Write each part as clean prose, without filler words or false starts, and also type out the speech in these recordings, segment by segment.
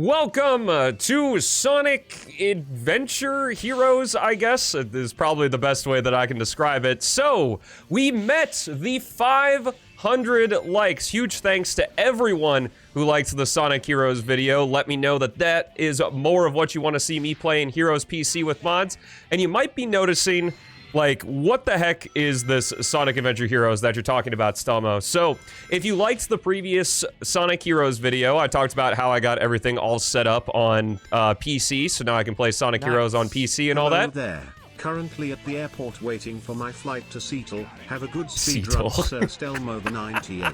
Welcome to Sonic Adventure Heroes, I guess, is probably the best way that I can describe it. So, we met the 500 likes. Huge thanks to everyone who liked the Sonic Heroes video. Let me know that that is more of what you want to see me play in Heroes PC with mods. And you might be noticing, like, what the heck is this Sonic Adventure Heroes that you're talking about, Stelmo? So, if you liked the previous Sonic Heroes video, I talked about how I got everything all set up on PC, so now I can play Sonic Heroes on PC and all that. There. Currently at the airport waiting for my flight to Seattle. Have a good speedrun, Sir Stelmo the 98.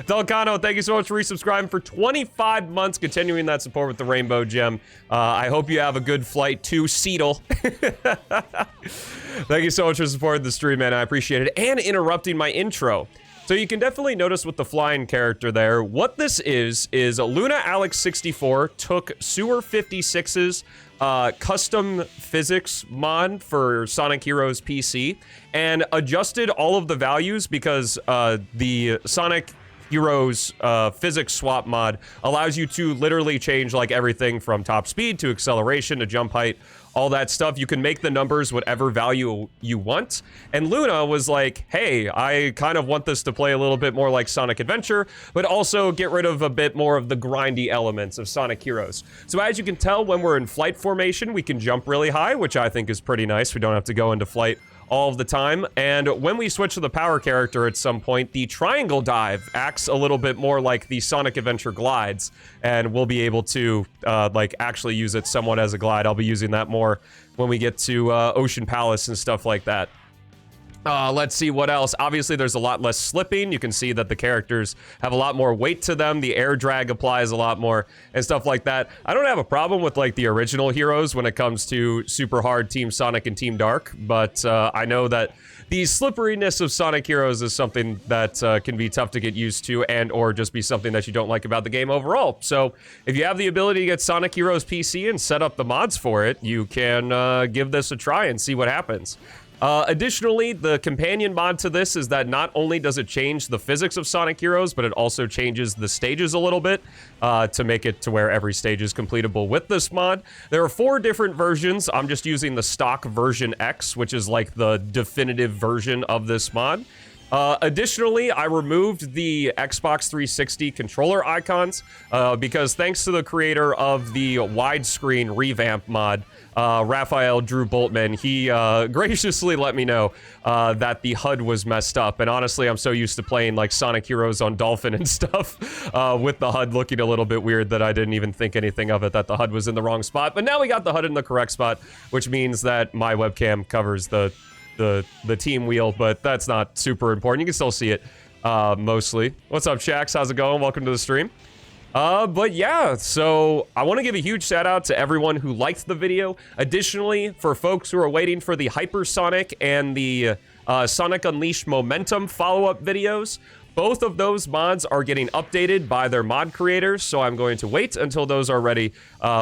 Delcano, thank you so much for resubscribing for 25 months, continuing that support with the Rainbow Gem. I hope you have a good flight to Seattle. Thank you so much for supporting the stream, man. I appreciate it. And interrupting my intro. So you can definitely notice with the flying character there, what this is Luna Alex 64 took Sewer 56's custom physics mod for Sonic Heroes PC and adjusted all of the values because the Sonic Heroes physics swap mod allows you to literally change like everything from top speed to acceleration to jump height, all that stuff. You can make the numbers whatever value you want. And Luna was like, hey, I kind of want this to play a little bit more like Sonic Adventure, but also get rid of a bit more of the grindy elements of Sonic Heroes. So as you can tell, when we're in flight formation, we can jump really high, which I think is pretty nice. We don't have to go into flight all of the time. And when we switch to the power character at some point, the triangle dive acts a little bit more like the Sonic Adventure glides, and we'll be able to like actually use it somewhat as a glide. I'll be using that more when we get to Ocean Palace and stuff like that. Let's see what else. Obviously, there's a lot less slipping. You can see that the characters have a lot more weight to them. The air drag applies a lot more and stuff like that. I don't have a problem with like the original Heroes when it comes to super hard Team Sonic and Team Dark, but I know that the slipperiness of Sonic Heroes is something that can be tough to get used to and or just be something that you don't like about the game overall. So if you have the ability to get Sonic Heroes PC and set up the mods for it, you can give this a try and see what happens. Additionally, the companion mod to this is that not only does it change the physics of Sonic Heroes, but it also changes the stages a little bit to make it to where every stage is completable with this mod. There are 4 different versions. I'm just using the stock version X, which is like the definitive version of this mod. Additionally, I removed the Xbox 360 controller icons because thanks to the creator of the widescreen revamp mod, Raphael Drew Boltman, he graciously let me know that the HUD was messed up. And honestly, I'm so used to playing like Sonic Heroes on Dolphin and stuff with the HUD looking a little bit weird that I didn't even think anything of it, that the HUD was in the wrong spot. But now we got the HUD in the correct spot, which means that my webcam covers the team wheel, but that's not super important. You can still see it mostly. What's up, Shax? How's it going? Welcome to the stream. But yeah, so I want to give a huge shout out to everyone who liked the video. Additionally, for folks who are waiting for the Hypersonic and the Sonic Unleashed Momentum follow-up videos, both of those mods are getting updated by their mod creators, so I'm going to wait until those are ready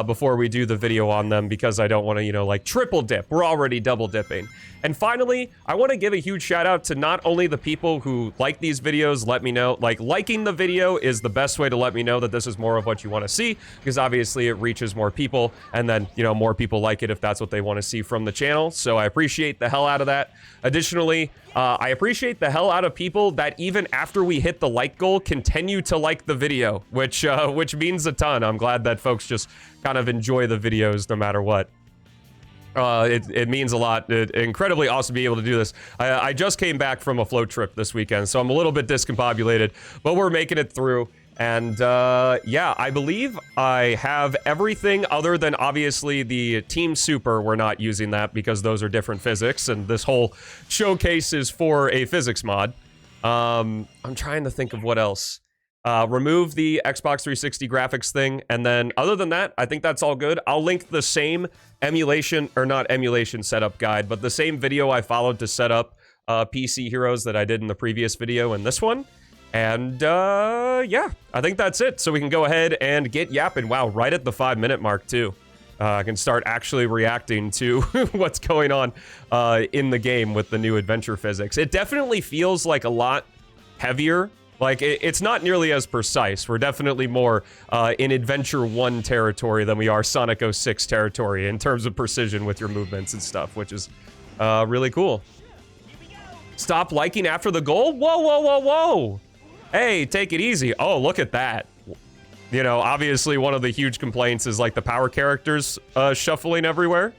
before we do the video on them because I don't want to, you know, like triple dip. We're already double dipping. And finally, I want to give a huge shout out to not only the people who like these videos, let me know, like liking the video is the best way to let me know that this is more of what you want to see, because obviously it reaches more people and then, you know, more people like it if that's what they want to see from the channel. So I appreciate the hell out of that. Additionally, I appreciate the hell out of people that even after we hit the like goal continue to like the video, which means a ton. I'm glad that folks just kind of enjoy the videos no matter what. It means a lot. Incredibly awesome to be able to do this. I just came back from a float trip this weekend, so I'm a little bit discombobulated, but we're making it through. And yeah, I believe I have everything other than obviously the Team Super. We're not using that because those are different physics, and this whole showcase is for a physics mod. I'm trying to think of what else. Remove the Xbox 360 graphics thing, and then other than that, I think that's all good. I'll link the same emulation, or not emulation setup guide, but the same video I followed to set up PC Heroes that I did in the previous video and this one. And yeah, I think that's it. So we can go ahead and get yapping. Wow, right at the 5-minute mark too. I can start actually reacting to what's going on in the game with the new adventure physics. It definitely feels like a lot heavier Like, it's not nearly as precise. We're definitely more in Adventure 1 territory than we are Sonic 06 territory in terms of precision with your movements and stuff, which is really cool. Stop liking after the goal? Whoa, whoa, whoa, whoa! Hey, take it easy. Oh, look at that. You know, obviously one of the huge complaints is like the power characters shuffling everywhere.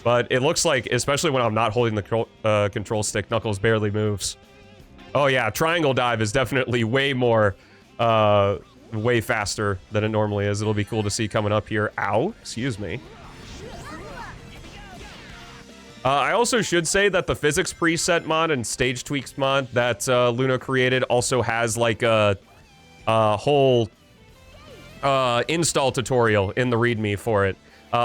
But it looks like, especially when I'm not holding the control stick, Knuckles barely moves. Oh yeah, triangle dive is definitely way more, way faster than it normally is. It'll be cool to see coming up here. Ow, excuse me. I also should say that the physics preset mod and stage tweaks mod that Luna created also has like a whole install tutorial in the README for it.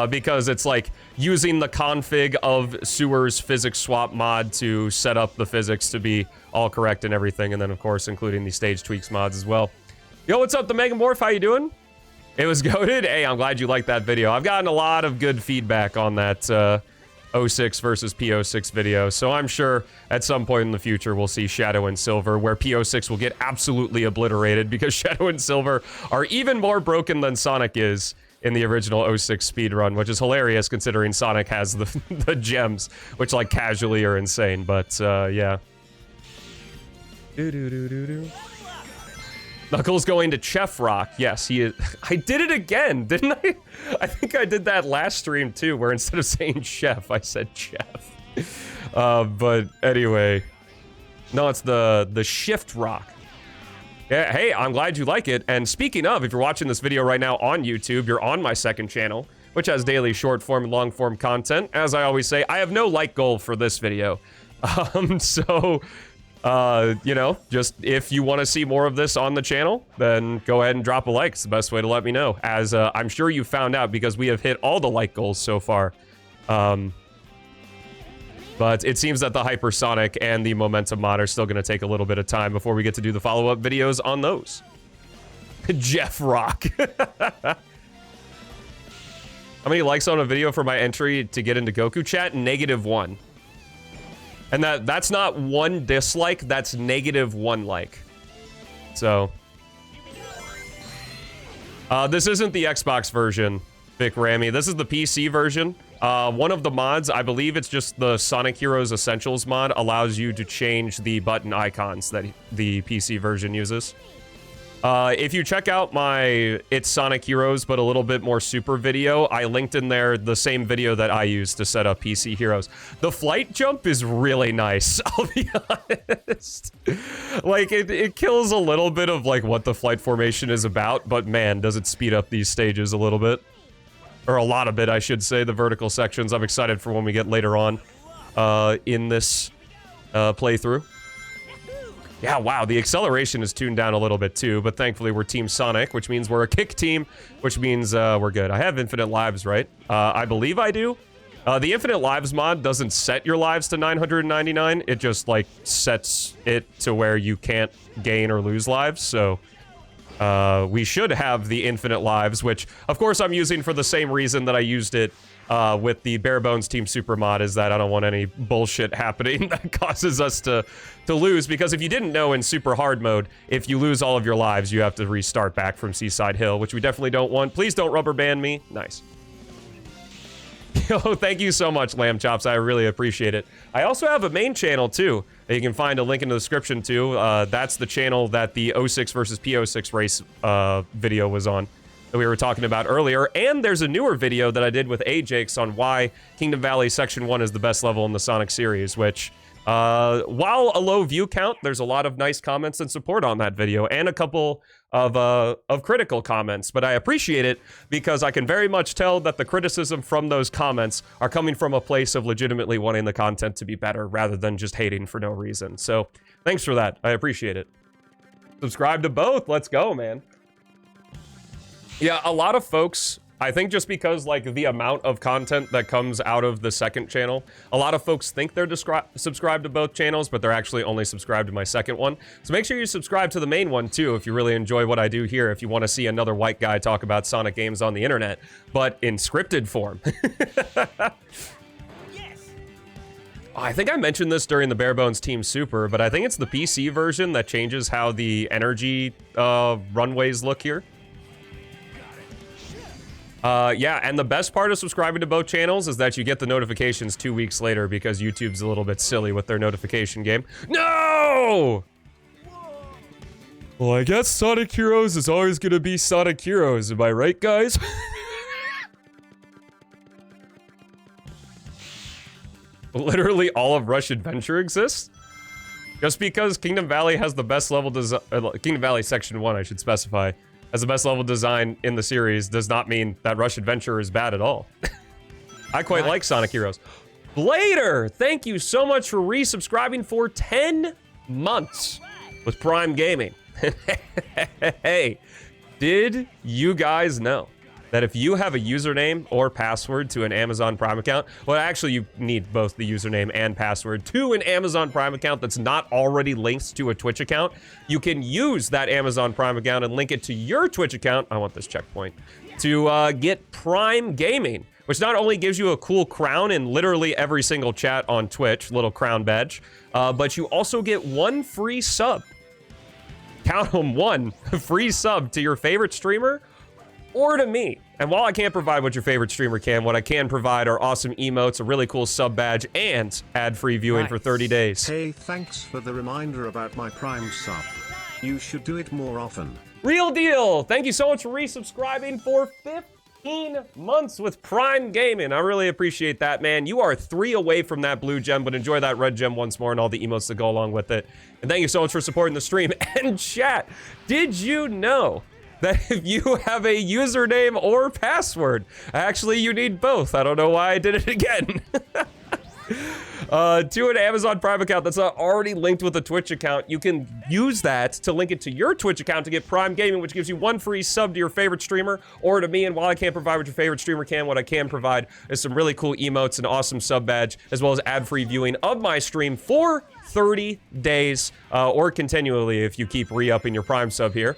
Because it's like using the config of Sewer's physics swap mod to set up the physics to be all correct and everything, and then of course including the stage tweaks mods as well. Yo, what's up, the Megamorph? How you doing? It was goated. Hey, I'm glad you liked that video. I've gotten a lot of good feedback on that 06 versus P06 video, so I'm sure at some point in the future we'll see Shadow and Silver, where P06 will get absolutely obliterated because Shadow and Silver are even more broken than Sonic is in the original 06 speedrun, which is hilarious considering Sonic has the gems, which like casually are insane, but yeah. Knuckles going to Chef Rock. Yes, he is. I did it again, didn't I? I think I did that last stream too, where instead of saying chef, I said chef. But anyway. No, it's the Shift Rock. Yeah, hey, I'm glad you like it. And speaking of, if you're watching this video right now on YouTube, you're on my second channel, which has daily short form and long form content. As I always say, I have no like goal for this video. So, you know, just if you want to see more of this on the channel, then go ahead and drop a like. It's the best way to let me know. As I'm sure you found out because we have hit all the like goals so far. But it seems that the Hypersonic and the Momentum mod are still going to take a little bit of time before we get to do the follow-up videos on those. Jeff Rock. How many likes on a video for my entry to get into Goku chat? -1. And that's not one dislike, that's -1 like. So. This isn't the Xbox version, Vic Rammy. This is the PC version. One of the mods, I believe it's just the Sonic Heroes Essentials mod, allows you to change the button icons that the PC version uses. If you check out my It's Sonic Heroes, but a little bit more super video, I linked in there the same video that I used to set up PC Heroes. The flight jump is really nice, I'll be honest. Like, it kills a little bit of, like, what the flight formation is about, but man, does it speed up these stages a little bit. Or a lot of it, I should say, the vertical sections. I'm excited for when we get later on in this playthrough. Yeah, wow, the acceleration is tuned down a little bit too, but thankfully we're Team Sonic, which means we're a kick team, which means we're good. I have infinite lives, right? I believe I do. The infinite lives mod doesn't set your lives to 999. It just, like, sets it to where you can't gain or lose lives, so... we should have the infinite lives, which, of course, I'm using for the same reason that I used it with the Bare Bones Team Super mod, is that I don't want any bullshit happening that causes us to lose, because if you didn't know, in Super Hard mode, if you lose all of your lives, you have to restart back from Seaside Hill, which we definitely don't want. Please don't rubber band me. Nice. Yo, thank you so much, Lamb Chops. I really appreciate it. I also have a main channel, too, that you can find a link in the description to. That's the channel that the 06 versus P06 race video was on, that we were talking about earlier. And there's a newer video that I did with Ajax on why Kingdom Valley Section 1 is the best level in the Sonic series, which, while a low view count, there's a lot of nice comments and support on that video, and a couple of critical comments, but I appreciate it because I can very much tell that the criticism from those comments are coming from a place of legitimately wanting the content to be better rather than just hating for no reason. So thanks for that. I appreciate it. Subscribe to both. Let's go, man. Yeah, a lot of folks, I think just because, like, the amount of content that comes out of the second channel, a lot of folks think they're subscribed to both channels, but they're actually only subscribed to my second one. So make sure you subscribe to the main one, too, if you really enjoy what I do here, if you want to see another white guy talk about Sonic games on the internet, but in scripted form. Yes. I think I mentioned this during the Bare Bones Team Super, but I think it's the PC version that changes how the energy runways look here. Yeah, and the best part of subscribing to both channels is that you get the notifications 2 weeks later because YouTube's a little bit silly with their notification game. No! Well, I guess Sonic Heroes is always gonna be Sonic Heroes, am I right, guys? Literally all of Rush Adventure exists? Just because Kingdom Valley has the best level design, Kingdom Valley Section 1, I should specify, has the best level design in the series, does not mean that Rush Adventure is bad at all. I quite like Sonic Heroes. Blader, thank you so much for resubscribing for 10 months with Prime Gaming. Hey, did you guys know that if you have a username or password to an Amazon Prime account, well, actually you need both the username and password to an Amazon Prime account that's not already linked to a Twitch account, you can use that Amazon Prime account and link it to your Twitch account, I want this checkpoint, to get Prime Gaming, which not only gives you a cool crown in literally every single chat on Twitch, little crown badge, but you also get one free sub. Count them, one free sub to your favorite streamer or to me. And while I can't provide what your favorite streamer can, what I can provide are awesome emotes, a really cool sub badge, and ad-free viewing for 30 days. Hey, thanks for the reminder about my Prime sub. You should do it more often. Real deal! Thank you so much for resubscribing for 15 months with Prime Gaming. I really appreciate that, man. You are 3 away from that blue gem, but enjoy that red gem once more and all the emotes that go along with it. And thank you so much for supporting the stream. And chat, did you know that if you have a username or password, actually you need both. I don't know why I did it again. To an Amazon Prime account that's not already linked with a Twitch account, you can use that to link it to your Twitch account to get Prime Gaming, which gives you one free sub to your favorite streamer or to me. And while I can't provide what your favorite streamer can, what I can provide is some really cool emotes, an awesome sub badge, as well as ad-free viewing of my stream for 30 days or continually if you keep re-upping your Prime sub here.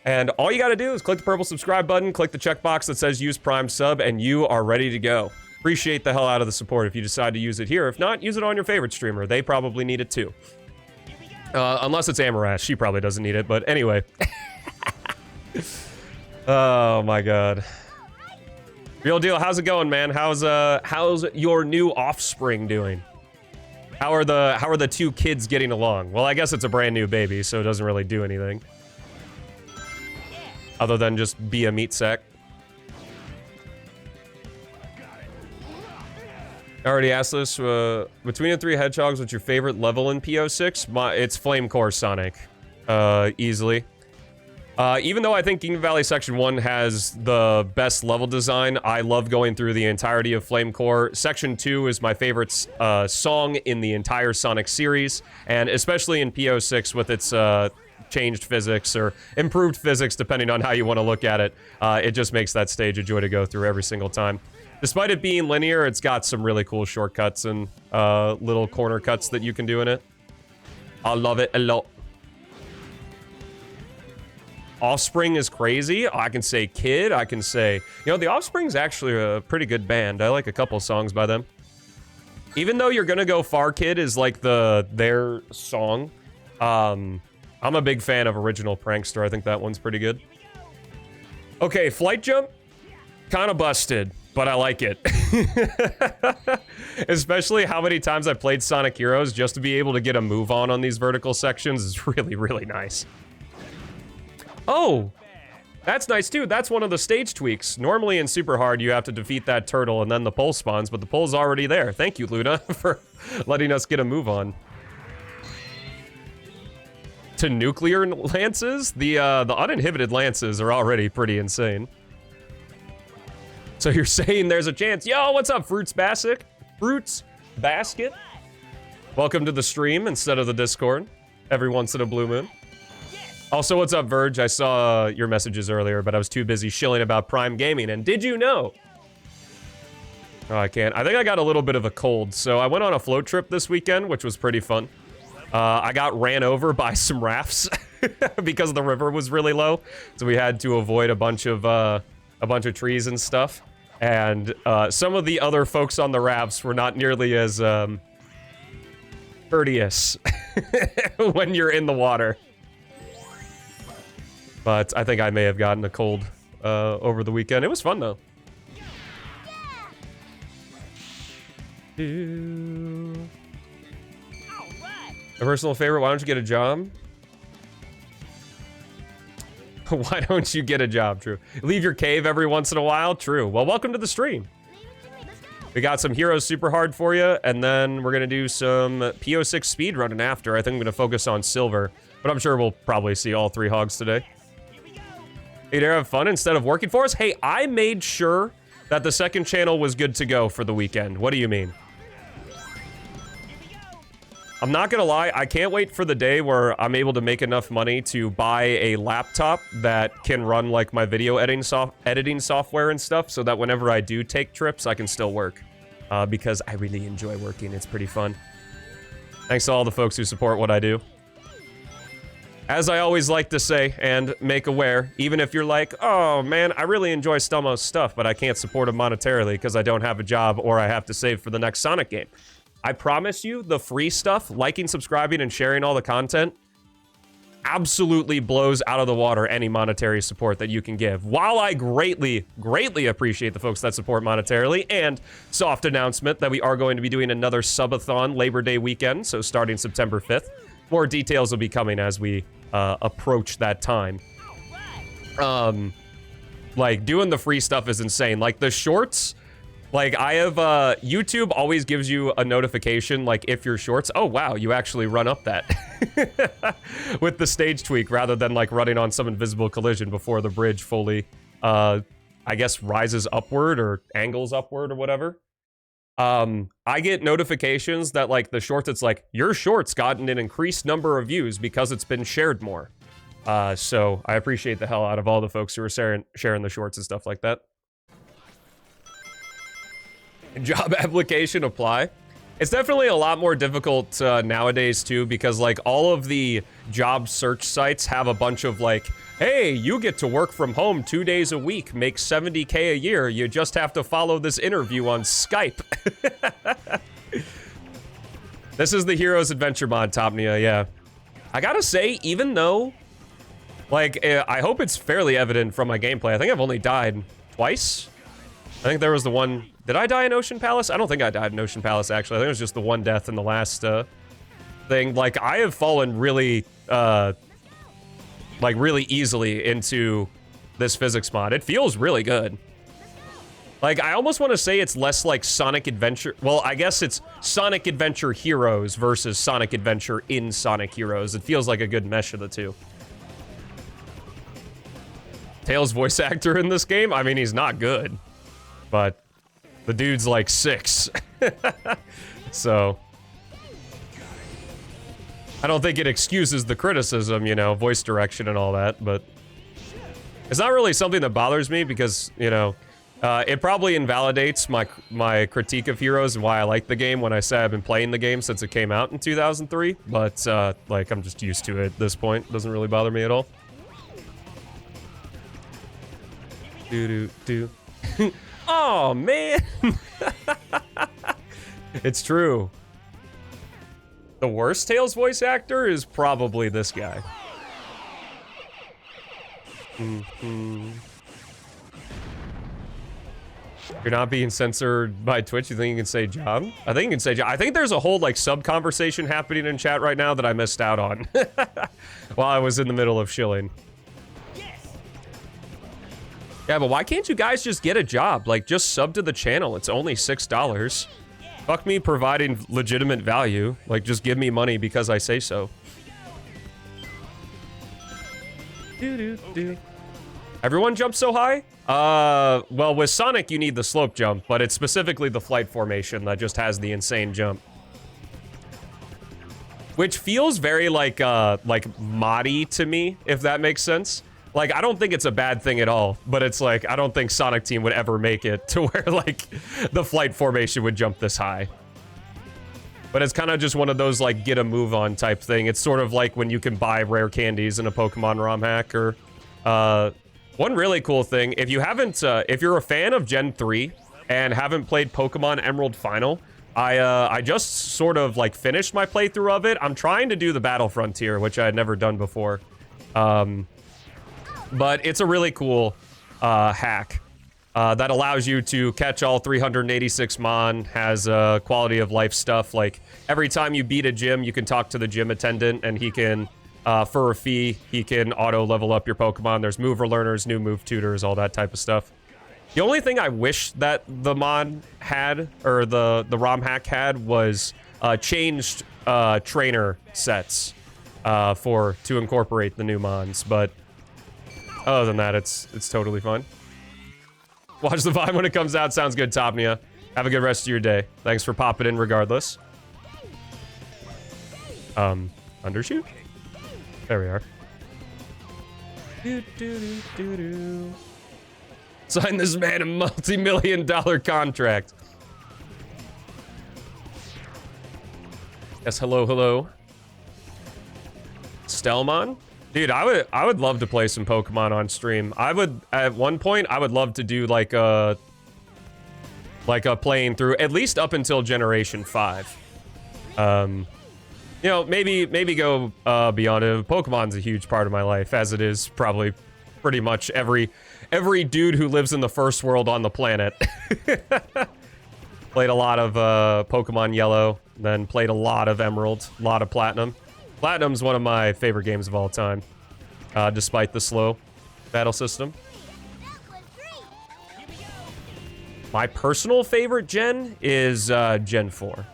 And all you gotta do is click the purple subscribe button, click the checkbox that says use Prime sub, and you are ready to go. Appreciate the hell out of the support if you decide to use it here. If not, use it on your favorite streamer. They probably need it too. Unless it's Amarash. She probably doesn't need it, but anyway. Oh my god. Real deal, how's it going, man? How's your new offspring doing? How are the 2 kids getting along? Well, I guess it's a brand new baby, so it doesn't really do anything. Other than just be a meat sack. I already asked this. Between the 3 hedgehogs, what's your favorite level in PO6? It's Flame Core Sonic. Easily. Even though I think Kingdom Valley Section 1 has the best level design, I love going through the entirety of Flame Core. Section 2 is my favorite song in the entire Sonic series, and especially in PO6 with its changed physics or improved physics, depending on how you want to look at it. It just makes that stage a joy to go through every single time. Despite it being linear, it's got some really cool shortcuts and little corner cuts that you can do in it. I love it a lot. Offspring is crazy. I can say Kid. I can say... You know, the Offspring's actually a pretty good band. I like a couple songs by them. Even though You're Gonna Go Far Kid is like their song, I'm a big fan of Original Prankster. I think that one's pretty good. Okay, Flight Jump. Kind of busted, but I like it. Especially how many times I've played Sonic Heroes just to be able to get a move on these vertical sections is really, really nice. Oh, that's nice too. That's one of the stage tweaks. Normally in Super Hard, you have to defeat that turtle and then the pole spawns, but the pole's already there. Thank you, Luna, for letting us get a move on. To nuclear lances, the uninhibited lances are already pretty insane. So you're saying there's a chance. Yo, what's up, Fruits Basket? Fruits Basket? Welcome to the stream instead of the Discord. Every once in a blue moon. Also, what's up, Verge? I saw your messages earlier, but I was too busy shilling about Prime Gaming. And did you know? Oh, I can't. I think I got a little bit of a cold. So I went on a float trip this weekend, which was pretty fun. I got ran over by some rafts because the river was really low. So we had to avoid a bunch of trees and stuff. And some of the other folks on the rafts were not nearly as courteous when you're in the water. But I think I may have gotten a cold over the weekend. It was fun, though. A personal favorite, why don't you get a job? Why don't you get a job, True? Leave your cave every once in a while? True. Well, welcome to the stream. We got some Heroes super hard for you, and then we're going to do some PO6 speedrunning after. I think I'm going to focus on silver, but I'm sure we'll probably see all 3 hogs today. Hey, dare have fun instead of working for us? Hey, I made sure that the second channel was good to go for the weekend. What do you mean? I'm not gonna lie, I can't wait for the day where I'm able to make enough money to buy a laptop that can run like my video editing software and stuff, so that whenever I do take trips, I can still work. Because I really enjoy working, it's pretty fun. Thanks to all the folks who support what I do. As I always like to say and make aware, even if you're like, oh man, I really enjoy Stelmo's stuff, but I can't support him monetarily because I don't have a job or I have to save for the next Sonic game. I promise you, the free stuff, liking, subscribing, and sharing all the content, absolutely blows out of the water any monetary support that you can give. While I greatly, greatly appreciate the folks that support monetarily, and soft announcement that we are going to be doing another subathon Labor Day weekend, so starting September 5th. More details will be coming as we approach that time. Like, doing the free stuff is insane. Like, the shorts... Like, I have, YouTube always gives you a notification, like, if your shorts, oh, wow, you actually run up that. With the stage tweak, rather than, like, running on some invisible collision before the bridge fully, I guess, rises upward or angles upward or whatever. I get notifications that, like, the shorts, it's like, your shorts gotten an increased number of views because it's been shared more. So I appreciate the hell out of all the folks who are sharing the shorts and stuff like that. Job application apply. It's definitely a lot more difficult nowadays too, because like all of the job search sites have a bunch of like, hey, you get to work from home 2 days a week, make 70K a year, you just have to follow this interview on Skype. This is the Heroes Adventure mod, Topnia, yeah. I gotta say, even though, like, I hope it's fairly evident from my gameplay, I think I've only died twice. I think there was the one... Did I die in Ocean Palace? I don't think I died in Ocean Palace, actually. I think it was just the one death in the last, thing. Like, I have fallen really, like, really easily into this physics mod. It feels really good. Like, I almost want to say it's less like Sonic Adventure... Well, I guess it's Sonic Adventure Heroes versus Sonic Adventure in Sonic Heroes. It feels like a good mesh of the two. Tails' voice actor in this game? I mean, he's not good. But the dude's like 6. So I don't think it excuses the criticism, you know, voice direction and all that, but it's not really something that bothers me because, you know, it probably invalidates my critique of Heroes and why I like the game when I say I've been playing the game since it came out in 2003, but like I'm just used to it at this point. It doesn't really bother me at all. Do. Oh, man. It's true. The worst Tails voice actor is probably this guy. You're not being censored by Twitch? You think you can say job? I think you can say job. I think there's a whole, like, sub-conversation happening in chat right now that I missed out on while I was in the middle of shilling. Yeah, but why can't you guys just get a job? Like, just sub to the channel. It's only $6. Fuck me providing legitimate value. Like, just give me money because I say so. Everyone jumps so high? Well, with Sonic, you need the slope jump, but it's specifically the flight formation that just has the insane jump. Which feels very, like moddy to me, if that makes sense. Like, I don't think it's a bad thing at all, but it's like, I don't think Sonic Team would ever make it to where, like, the flight formation would jump this high. But it's kind of just one of those, like, get a move on type thing. It's sort of like when you can buy rare candies in a Pokemon ROM hack, or, one really cool thing, if you haven't, if you're a fan of Gen 3 and haven't played Pokemon Emerald Final, I just sort of like finished my playthrough of it. I'm trying to do the Battle Frontier, which I had never done before. But it's a really cool hack that allows you to catch all 386 mon, has quality of life stuff. Like every time you beat a gym, you can talk to the gym attendant and he can, for a fee, he can auto level up your Pokemon. There's mover learners, new move tutors, all that type of stuff. The only thing I wish that the mod had, or the ROM hack had, was changed trainer sets to incorporate the new mons. But other than that, it's totally fine. Watch the Vine when it comes out. Sounds good, Topnia. Have a good rest of your day. Thanks for popping in regardless. Undershoot? There we are. Sign this man a multi-million-dollar contract. Yes, hello, hello. Stelmon? Dude, I would love to play some Pokemon on stream. I would, at one point, I would love to do like a playing through, at least up until Generation 5. You know, maybe go beyond it. Pokemon's a huge part of my life, as it is probably pretty much every dude who lives in the first world on the planet. Played a lot of Pokemon Yellow, then played a lot of Emerald, a lot of Platinum. Platinum's one of my favorite games of all time, despite the slow battle system. My personal favorite gen is Gen 4.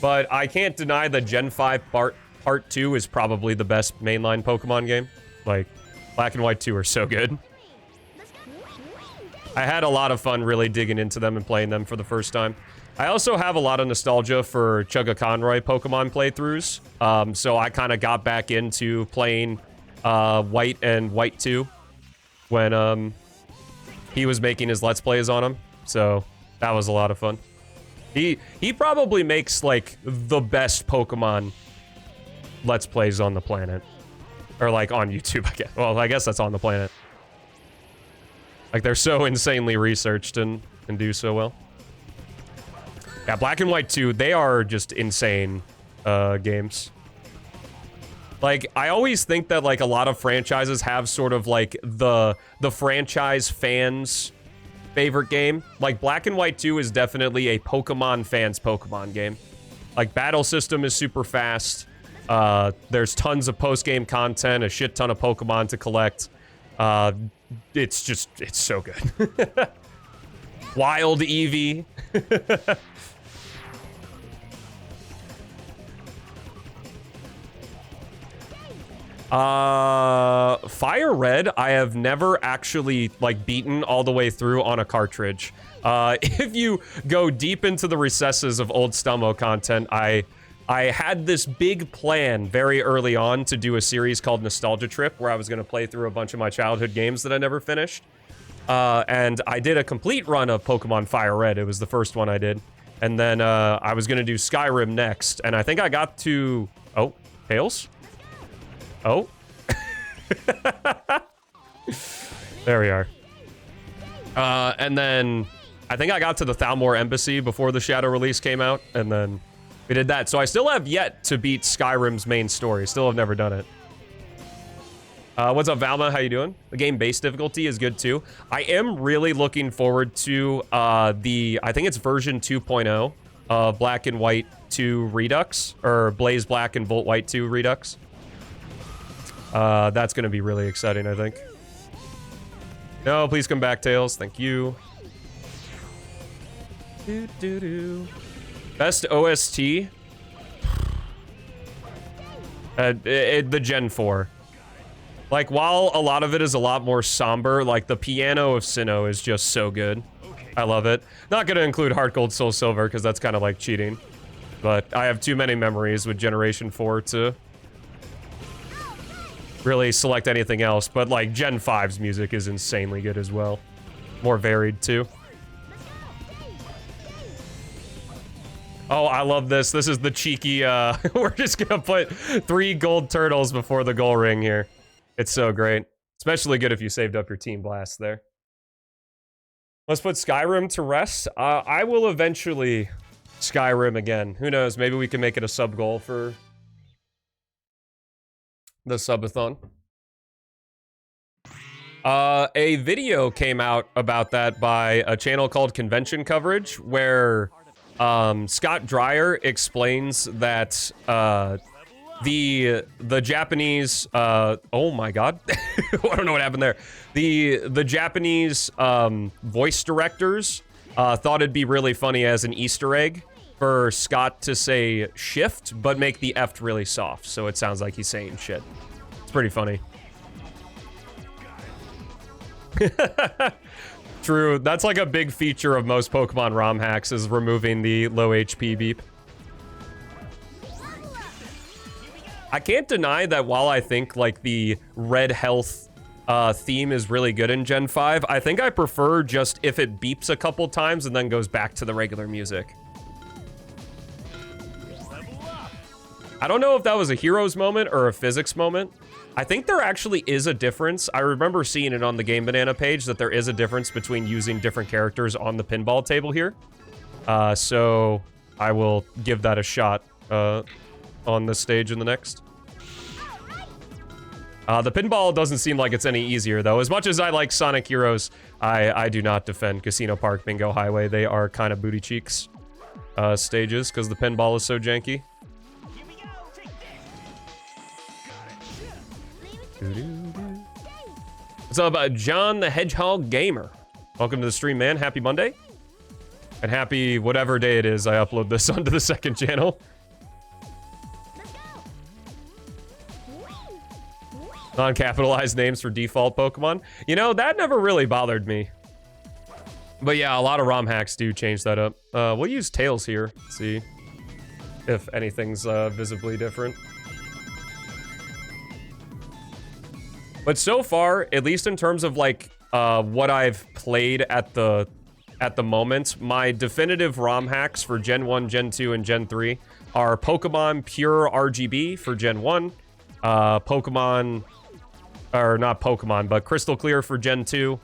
But I can't deny that Gen 5 Part 2 is probably the best mainline Pokemon game. Like, Black and White 2 are so good. I had a lot of fun really digging into them and playing them for the first time. I also have a lot of nostalgia for Chugga-Conroy Pokemon playthroughs. So I kind of got back into playing White and White 2 when he was making his Let's Plays on them. So that was a lot of fun. He probably makes, like, the best Pokemon Let's Plays on the planet. Or, like, on YouTube, I guess. Well, I guess that's on the planet. Like, they're so insanely researched and do so well. Yeah, Black and White 2, they are just insane games. Like, I always think that, like, a lot of franchises have sort of, like, the franchise fans' favorite game. Like, Black and White 2 is definitely a Pokemon fans' Pokemon game. Like, battle system is super fast. There's tons of post-game content, a shit ton of Pokemon to collect. It's so good. Wild Eevee. Fire Red, I have never actually, like, beaten all the way through on a cartridge. If you go deep into the recesses of old Stelmo content, I had this big plan very early on to do a series called Nostalgia Trip, where I was going to play through a bunch of my childhood games that I never finished. And I did a complete run of Pokemon Fire Red. It was the first one I did. And then I was going to do Skyrim next. And I think I got to... Oh, Tails? Oh. There we are. And then I think I got to the Thalmor Embassy before the Shadow release came out, and then we did that. So I still have yet to beat Skyrim's main story. Still have never done it. What's up, Valma? How you doing? The game base difficulty is good too. I am really looking forward to I think it's version 2.0 of Black and White 2 Redux, or Blaze Black and Volt White 2 Redux. That's gonna be really exciting, I think. No, please come back, Tails. Thank you. Best OST? The Gen 4. Like, while a lot of it is a lot more somber, like, the piano of Sinnoh is just so good. I love it. Not gonna include Heart Gold Soul Silver, because that's kind of like cheating. But I have too many memories with Generation 4 to really select anything else. But, like, Gen 5's music is insanely good as well. More varied, too. Oh, I love this. This is the cheeky, we're just gonna put 3 gold turtles before the goal ring here. It's so great. Especially good if you saved up your Team Blast there. Let's put Skyrim to rest. I will eventually Skyrim again. Who knows? Maybe we can make it a sub goal for the subathon. A video came out about that by a channel called Convention Coverage, where Scott Dreyer explains that the Japanese oh my god, I don't know what happened there. The Japanese voice directors thought it'd be really funny as an Easter egg for Scott to say shift, but make the F really soft, so it sounds like he's saying shit. It's pretty funny. True, that's like a big feature of most Pokemon ROM hacks, is removing the low HP beep. I can't deny that while I think like the red health theme is really good in Gen 5, I think I prefer just if it beeps a couple times and then goes back to the regular music. I don't know if that was a Heroes moment or a physics moment. I think there actually is a difference. I remember seeing it on the Game Banana page that there is a difference between using different characters on the pinball table here. So I will give that a shot on this stage in the next. The pinball doesn't seem like it's any easier, though. As much as I like Sonic Heroes, I do not defend Casino Park Bingo Highway. They are kind of booty cheeks stages because the pinball is so janky. What's up, John the Hedgehog Gamer? Welcome to the stream, man. Happy Monday. And happy whatever day it is I upload this onto the second channel. Non-capitalized names for default Pokemon. You know, that never really bothered me. But yeah, a lot of ROM hacks do change that up. We'll use Tails here. See if anything's visibly different. But so far, at least in terms of like what I've played at the moment, my definitive ROM hacks for Gen 1, Gen 2, and Gen 3 are Pokemon Pure RGB for Gen 1, Pokemon, or not Pokemon, but Crystal Clear for Gen 2,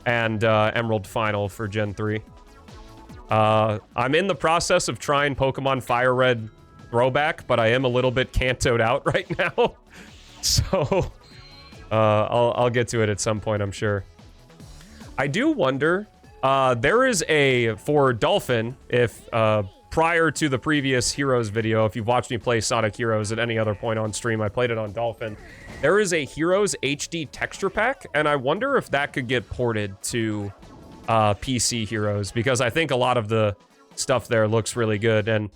and Emerald Final for Gen 3. I'm in the process of trying Pokemon Fire Red Throwback, but I am a little bit Kantoed out right now. So I'll get to it at some point, I'm sure. I do wonder, there is for Dolphin, if prior to the previous Heroes video, if you've watched me play Sonic Heroes at any other point on stream, I played it on Dolphin. There is a Heroes HD texture pack, and I wonder if that could get ported to PC Heroes, because I think a lot of the stuff there looks really good, and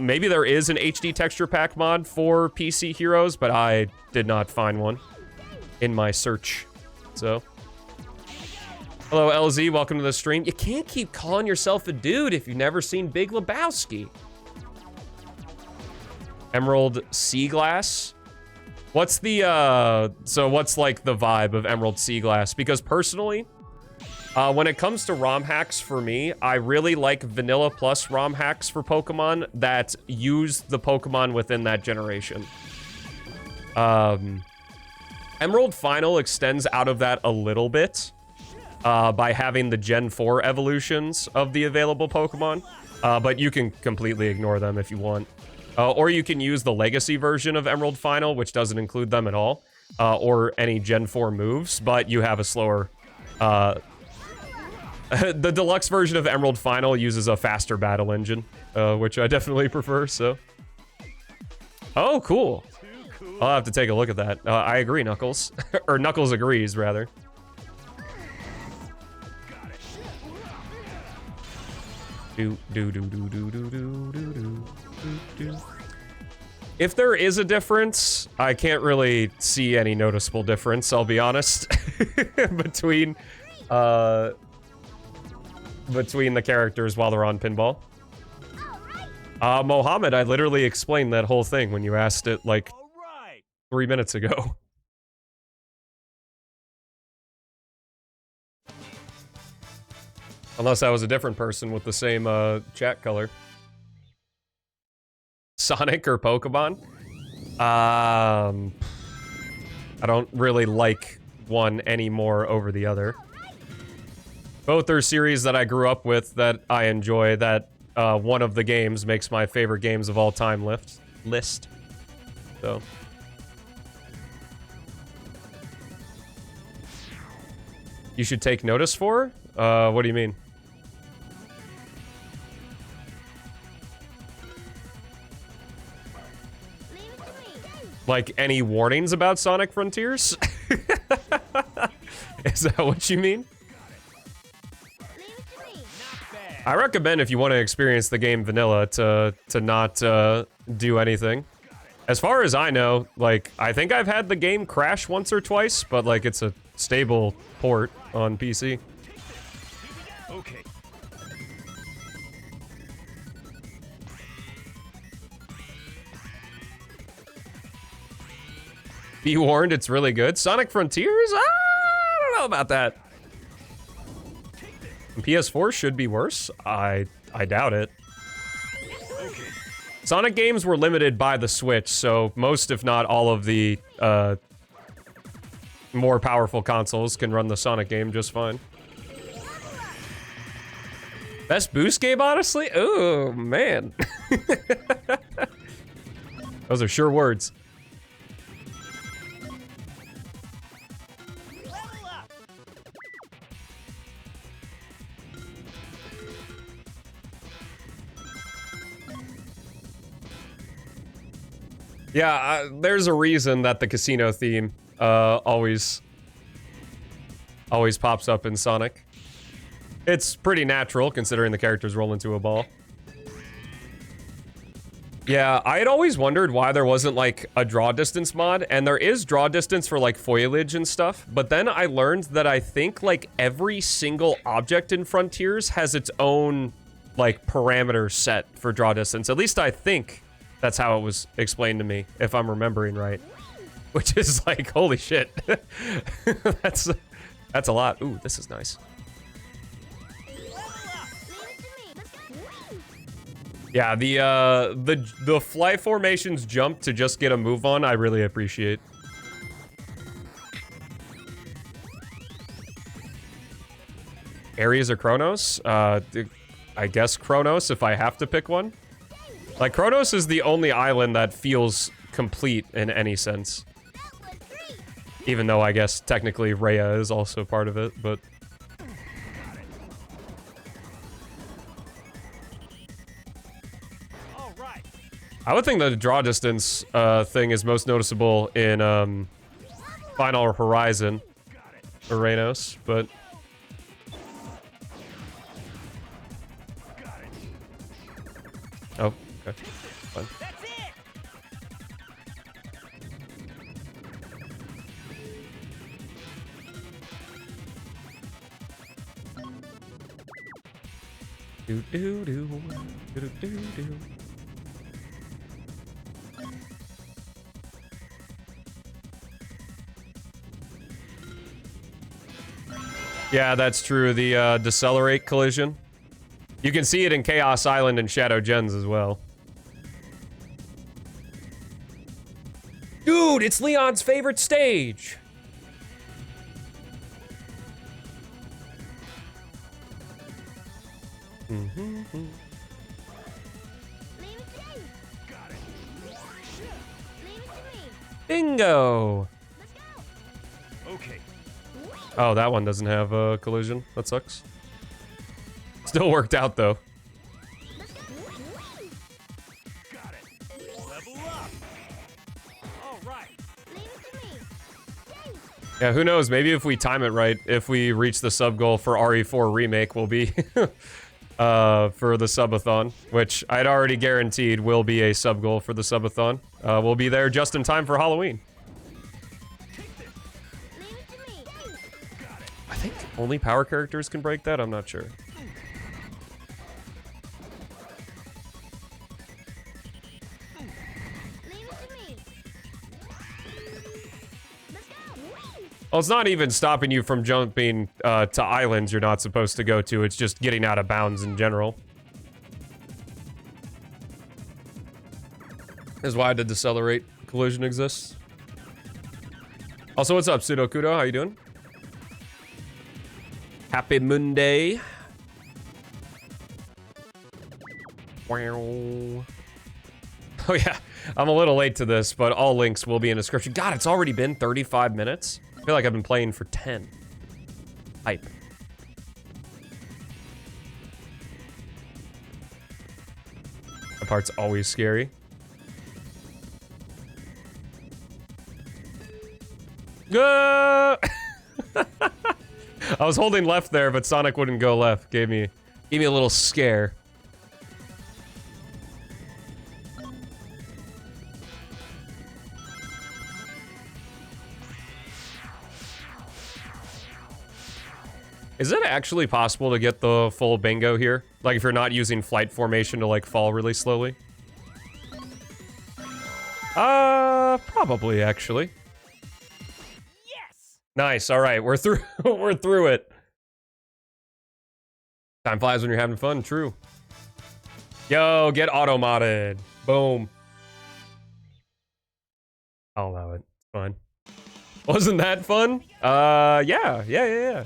maybe there is an HD texture pack mod for PC Heroes, but I did not find one in my search. So hello LZ, welcome to the stream. You can't keep calling yourself a dude if you've never seen Big Lebowski. Emerald Sea Glass. What's the so what's like the vibe of Emerald Sea Glass? Because personally, when it comes to ROM hacks for me, I really like Vanilla Plus ROM hacks for Pokemon that use the Pokemon within that generation. Emerald Final extends out of that a little bit by having the Gen 4 evolutions of the available Pokemon, but you can completely ignore them if you want. Or you can use the Legacy version of Emerald Final, which doesn't include them at all, or any Gen 4 moves, but you have a slower... the deluxe version of Emerald Final uses a faster battle engine, which I definitely prefer, so... Oh, cool. I'll have to take a look at that. I agree, Knuckles. Or Knuckles agrees, rather. If there is a difference, I can't really see any noticeable difference, I'll be honest, between the characters while they're on pinball. Mohammed, I literally explained that whole thing when you asked it, like, 3 minutes ago. Unless that was a different person with the same chat color. Sonic or Pokemon? I don't really like one anymore over the other. Both are series that I grew up with that I enjoy, that one of the games makes my favorite games of all time list. So. You should take notice for? What do you mean? Like, any warnings about Sonic Frontiers? Is that what you mean? I recommend, if you want to experience the game vanilla, to not do anything. As far as I know, like, I think I've had the game crash once or twice, but like, it's a stable port on PC. Okay. Be warned, it's really good. Sonic Frontiers? I don't know about that. PS4 should be worse. I doubt it. Okay. Sonic games were limited by the Switch, so most, if not all of the more powerful consoles can run the Sonic game just fine. Best boost game, honestly? Oh, man. Those are sure words. Yeah, there's a reason that the casino theme always pops up in Sonic. It's pretty natural considering the characters roll into a ball. Yeah, I had always wondered why there wasn't like a draw distance mod, and there is draw distance for like foliage and stuff, but then I learned that I think like every single object in Frontiers has its own like parameter set for draw distance. At least I think that's how it was explained to me, if I'm remembering right. Which is like, holy shit. That's a lot. Ooh, this is nice. Yeah, the fly formations jump to just get a move on, I really appreciate. Ares or Kronos? I guess Kronos if I have to pick one. Like, Kronos is the only island that feels complete in any sense. Even though I guess technically Rhea is also part of it, but... I would think the draw distance thing is most noticeable in Final Horizon or Reynos, but... Oh, okay. Fine. Do do do do do do. Yeah, that's true. The decelerate collision. You can see it in Chaos Island and Shadow Gens as well. Dude, it's Leon's favorite stage. Bingo. Okay. Oh, that one doesn't have a collision. That sucks. Still worked out though. Got it. Level up. All right. Yeah, who knows? Maybe if we time it right, if we reach the sub goal for RE4 remake, we'll be for the subathon, which I'd already guaranteed will be a sub goal for the subathon. We'll be there just in time for Halloween. I think only power characters can break that. I'm not sure. Well, it's not even stopping you from jumping to islands you're not supposed to go to. It's just getting out of bounds in general. Is why the decelerate collision exists. Also, what's up, Pseudo Kudo? How you doing? Happy Monday. Wow. Oh yeah, I'm a little late to this, but all links will be in the description. God, it's already been 35 minutes. I feel like I've been playing for 10. Hype. That part's always scary. I was holding left there, but Sonic wouldn't go left. Gave me a little scare. Is it actually possible to get the full bingo here? Like if you're not using flight formation to like fall really slowly? Probably actually. Yes. Nice. All right, we're through. We're through it. Time flies when you're having fun. True. Yo, get auto modded. Boom. I'll allow it. It's fine. Wasn't that fun? Yeah.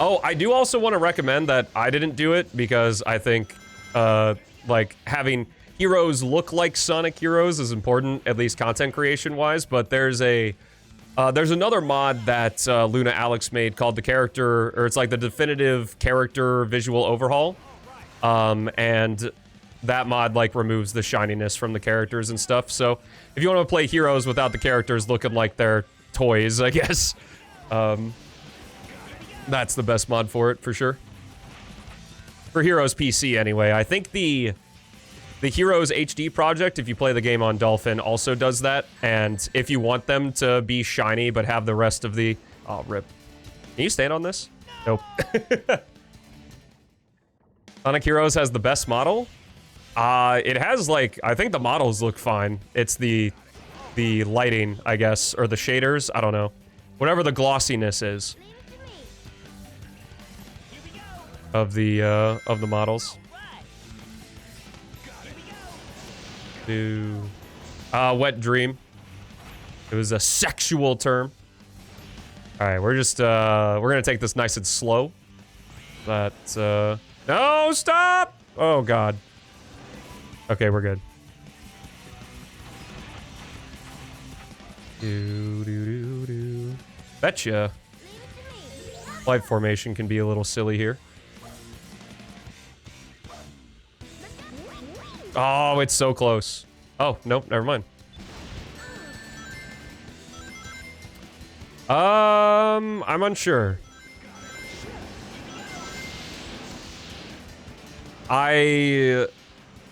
Oh, I do also want to recommend that I didn't do it because I think, like, having heroes look like Sonic heroes is important, at least content creation-wise, but there's another mod that Luna Alex made called the character, or it's like the definitive character visual overhaul, and that mod, like, removes the shininess from the characters and stuff, so if you want to play heroes without the characters looking like they're toys, I guess, that's the best mod for it, for sure. For Heroes PC, anyway. I think the Heroes HD project, if you play the game on Dolphin, also does that. And if you want them to be shiny, but have the rest of the... Oh, rip. Can you stand on this? Nope. Sonic Heroes has the best model. It has, like... I think the models look fine. It's the lighting, I guess, or the shaders. I don't know. Whatever the glossiness is. Of the models. Wet dream. It was a sexual term. All right, we're gonna take this nice and slow. But no, stop! Oh God. Okay, we're good. Betcha. Flight formation can be a little silly here. Oh, it's so close. Oh, nope, never mind. I'm unsure. I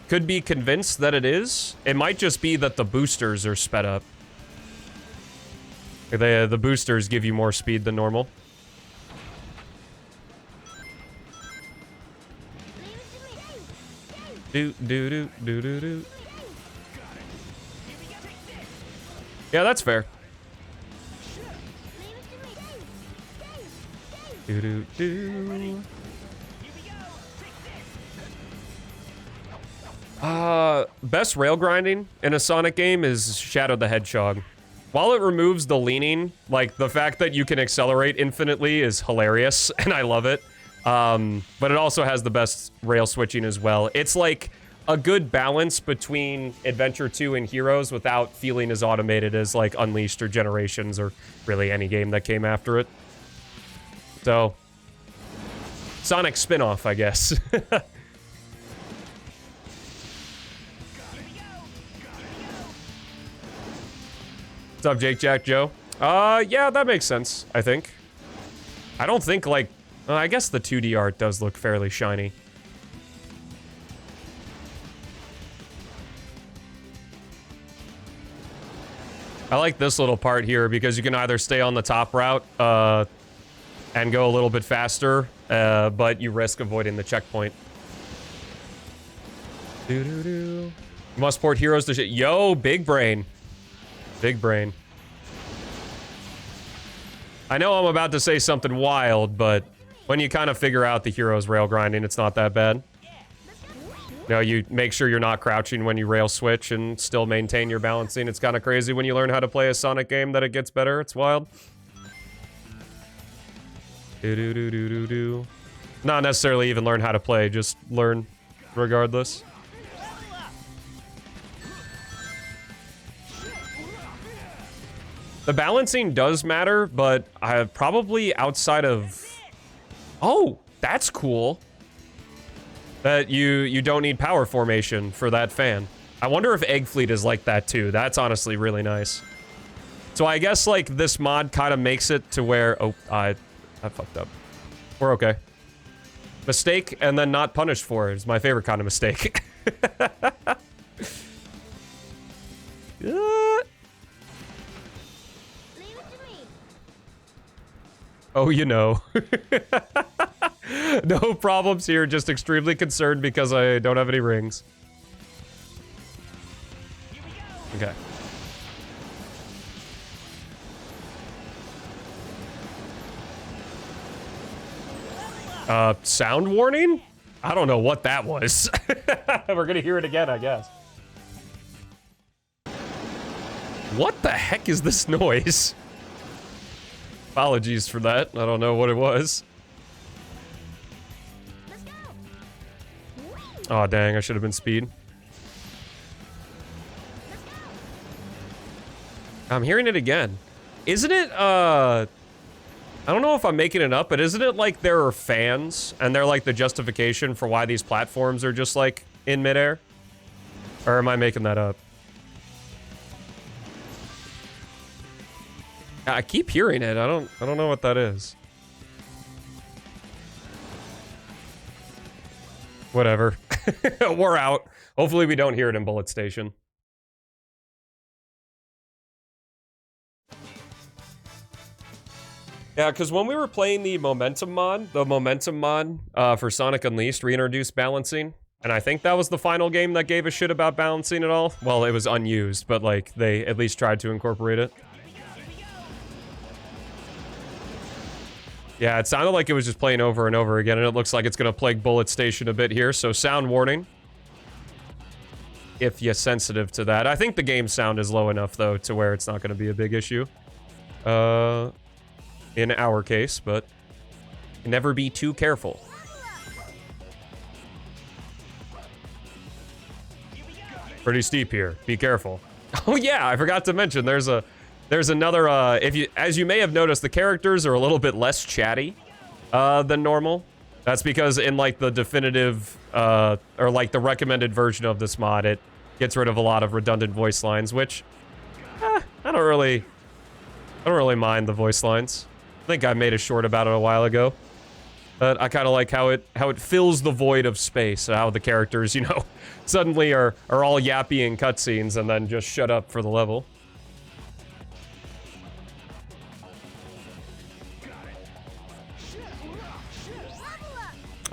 could be convinced that it is. It might just be that the boosters are sped up. The boosters give you more speed than normal. Do. Yeah, that's fair. Best rail grinding in a Sonic game is Shadow the Hedgehog. While it removes the leaning, like the fact that you can accelerate infinitely is hilarious, and I love it. But it also has the best rail switching as well. It's like a good balance between Adventure 2 and Heroes without feeling as automated as like Unleashed or Generations or really any game that came after it. So, Sonic spin-off, I guess. What's up, Jake, Jack, Joe? Yeah, that makes sense, I think. I don't think, like... I guess the 2D art does look fairly shiny. I like this little part here because you can either stay on the top route and go a little bit faster, but you risk avoiding the checkpoint. You must port Heroes to shit. Yo, big brain. Big brain. I know I'm about to say something wild, but when you kind of figure out the Heroes rail grinding, it's not that bad. You know, you make sure you're not crouching when you rail switch and still maintain your balancing. It's kind of crazy when you learn how to play a Sonic game that it gets better. It's wild. Do. Not necessarily even learn how to play, just learn regardless. The balancing does matter, but I probably outside of... Oh, that's cool. That you don't need power formation for that fan. I wonder if Egg Fleet is like that too. That's honestly really nice. So I guess like this mod kind of makes it to where... Oh, I fucked up. We're okay. Mistake and then not punished for it is my favorite kind of mistake. Oh, you know. No problems here, just extremely concerned because I don't have any rings. Okay. Sound warning? I don't know what that was. We're gonna hear it again, I guess. What the heck is this noise? Apologies for that. I don't know what it was. Oh, dang. I should have been speed. I'm hearing it again. Isn't it, I don't know if I'm making it up, but isn't it like there are fans and they're like the justification for why these platforms are just like in midair? Or am I making that up? I keep hearing it. I don't know what that is. Whatever. We're out. Hopefully we don't hear it in Bullet Station. Yeah, because when we were playing the Momentum mod for Sonic Unleashed reintroduced balancing, and I think that was the final game that gave a shit about balancing at all. Well, it was unused, but like they at least tried to incorporate it. Yeah, it sounded like it was just playing over and over again, and it looks like it's going to plague Bullet Station a bit here, so sound warning. If you're sensitive to that. I think the game sound is low enough, though, to where it's not going to be a big issue. In our case, but never be too careful. Pretty steep here. Be careful. Oh, yeah, I forgot to mention, there's another, as you may have noticed, the characters are a little bit less chatty, than normal. That's because in, like, the definitive, or, like, the recommended version of this mod, it gets rid of a lot of redundant voice lines, which, I don't really mind the voice lines. I think I made a short about it a while ago. But I kind of like how it fills the void of space, how the characters, you know, suddenly are all yappy in cutscenes and then just shut up for the level.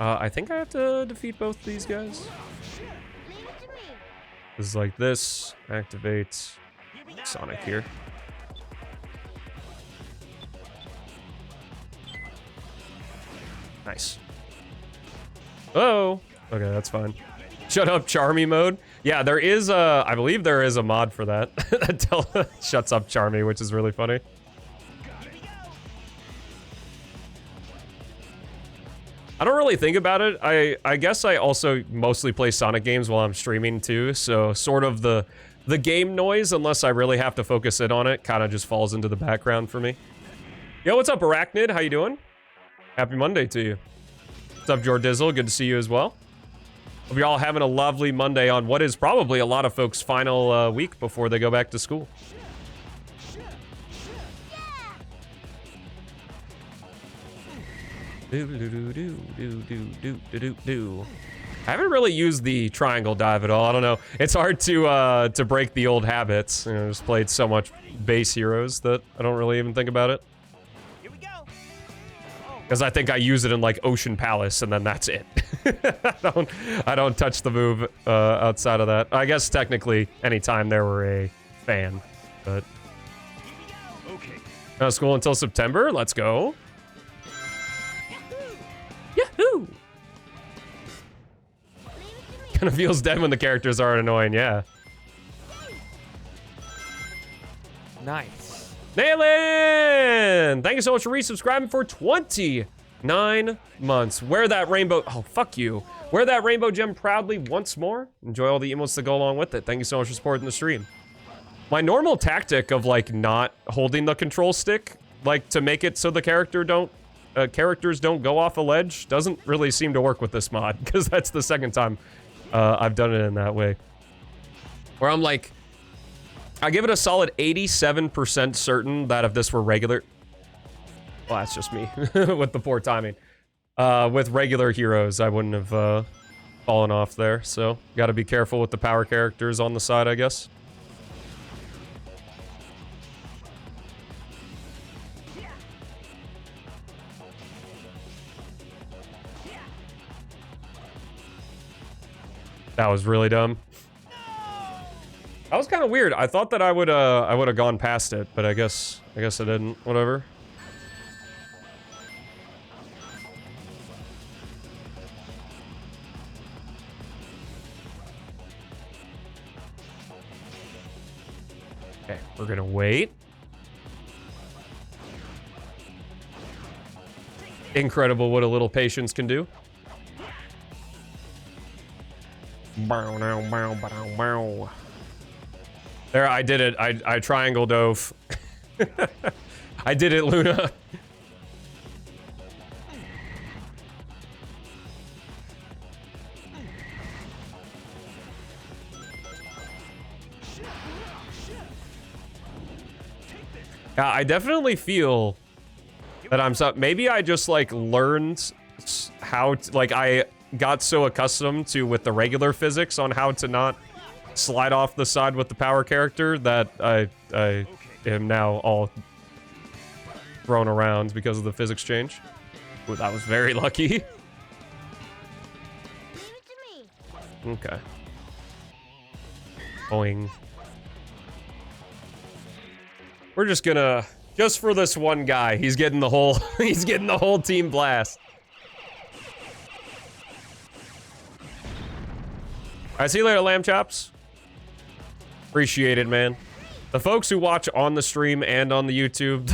I think I have to defeat both these guys. This is like this. Activate Sonic here. Nice. Oh, okay, that's fine. Shut up, Charmy mode. Yeah, there is a, I believe there is a mod for that. That shuts up Charmy, which is really funny. I don't really think about it. I guess I also mostly play Sonic games while I'm streaming too, so sort of the game noise, unless I really have to focus in on it, kind of just falls into the background for me. Yo, what's up, Arachnid? How you doing? Happy Monday to you. What's up, Jordizzle? Good to see you as well. Hope you're all having a lovely Monday on what is probably a lot of folks' final week before they go back to school. I haven't really used the triangle dive at all. I don't know. It's hard to break the old habits. You know, I've just played so much base Heroes that I don't really even think about it. Here we go. Because I think I use it in like Ocean Palace and then that's it. I don't touch the move outside of that. I guess technically anytime there were a fan, but Okay. no school until September. Let's go. Yahoo! Kind of feels dead when the characters aren't annoying, yeah. Nice. Nailin! Thank you so much for resubscribing for 20 9 months. Wear that rainbow. Oh, fuck you. Wear that rainbow gem proudly once more. Enjoy all the emotes that go along with it. Thank you so much for supporting the stream. My normal tactic of like not holding the control stick, like to make it so the characters don't go off a ledge, doesn't really seem to work with this mod, because that's the second time I've done it in that way. Where I'm like, I give it a solid 87% certain that if this were regular... Well, that's just me, with the poor timing. With regular heroes, I wouldn't have fallen off there, so gotta be careful with the power characters on the side, I guess. That was really dumb. That was kind of weird. I thought that I would have gone past it, but I guess I didn't. Whatever. Okay, we're gonna wait. Incredible what a little patience can do. There, I did it. I triangle dove. I did it, Luna. Yeah, I definitely feel that I'm so... Maybe I just, like, learned how to... Like, I got so accustomed to, with the regular physics, on how to not slide off the side with the power character that I am now all thrown around because of the physics change. Ooh, that was very lucky. Okay. Boing. We're just gonna, just for this one guy, he's getting the whole, he's getting the whole team blast. Alright, see you later, lamb chops. Appreciate it, man. The folks who watch on the stream and on the YouTube,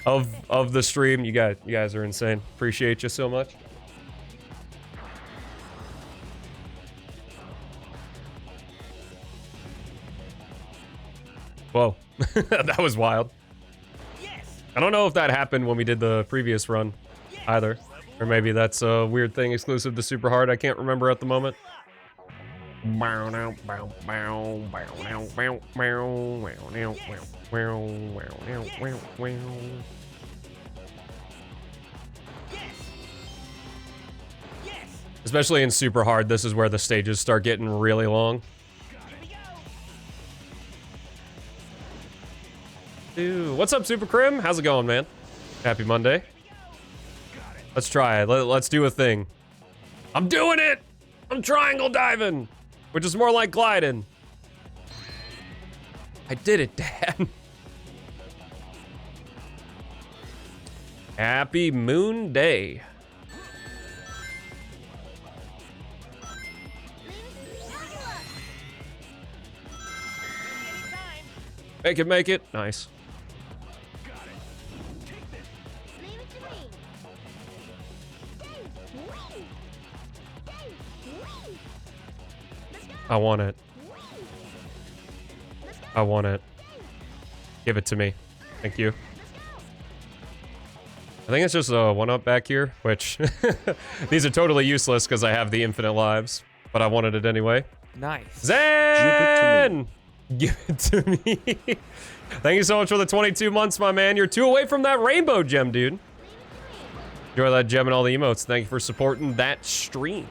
of the stream, you guys are insane. Appreciate you so much. Whoa, that was wild. I don't know if that happened when we did the previous run either. Or maybe that's a weird thing exclusive to Super Hard. I can't remember at the moment. Especially in Super Hard, this is where the stages start getting really long. Dude, what's up, Super Crim? How's it going, man? Happy Monday. Let's try it. Let's do a thing. I'm doing it! I'm triangle diving! Which is more like gliding. I did it, Dad. Happy Moon Day. Make it. Nice. I want it. I want it. Give it to me. Thank you. I think it's just a one-up back here, which these are totally useless because I have the infinite lives, but I wanted it anyway. Nice. Zen! Give it to me. Thank you so much for the 22 months, my man. You're 2 away from that rainbow gem, dude. Enjoy that gem and all the emotes. Thank you for supporting that stream.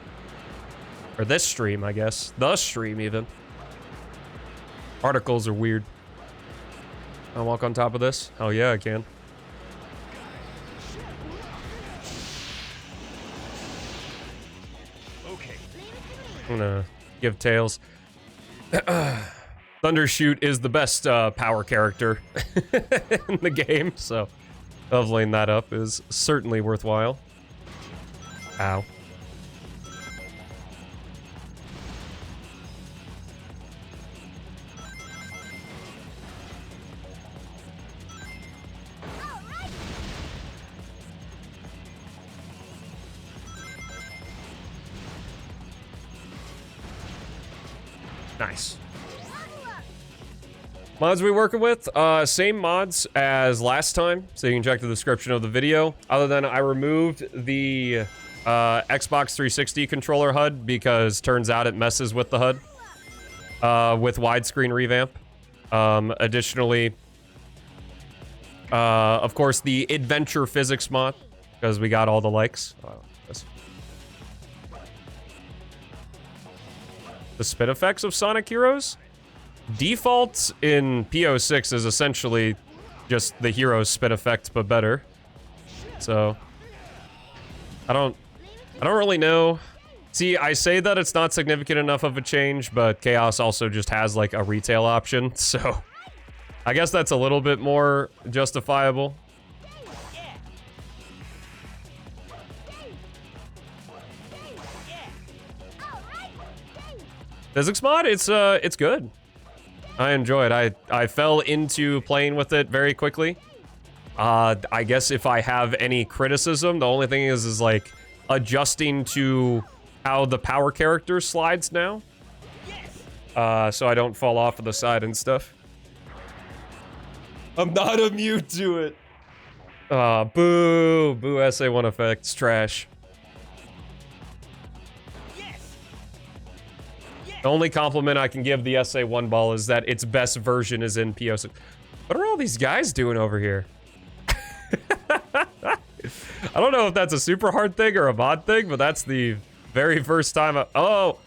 Or this stream, I guess. The stream, even. Articles are weird. Can I walk on top of this? Oh, yeah, I can. Okay. I'm gonna give Tails. Thundershoot is the best power character in the game, so leveling that up is certainly worthwhile. Ow. Nice. Mods we working with? Same mods as last time, so you can check the description of the video. Other than I removed the Xbox 360 controller HUD because turns out it messes with the HUD with widescreen revamp. Additionally, of course, the adventure physics mod, because we got all the likes. The spin effects of Sonic Heroes? Default in PO6 is essentially just the Heroes spin effect, but better. So, I don't really know. See, I say that it's not significant enough of a change, but Chaos also just has like a retail option, so I guess that's a little bit more justifiable. Physics mod, it's good. I enjoy it. I fell into playing with it very quickly. I guess if I have any criticism, the only thing is like adjusting to how the power character slides now. So I don't fall off of the side and stuff. I'm not immune to it. Boo. Boo SA1 effects. Trash. The only compliment I can give the SA1 ball is that its best version is in PO6. What are all these guys doing over here? I don't know if that's a super hard thing or a mod thing, but that's the very first time oh,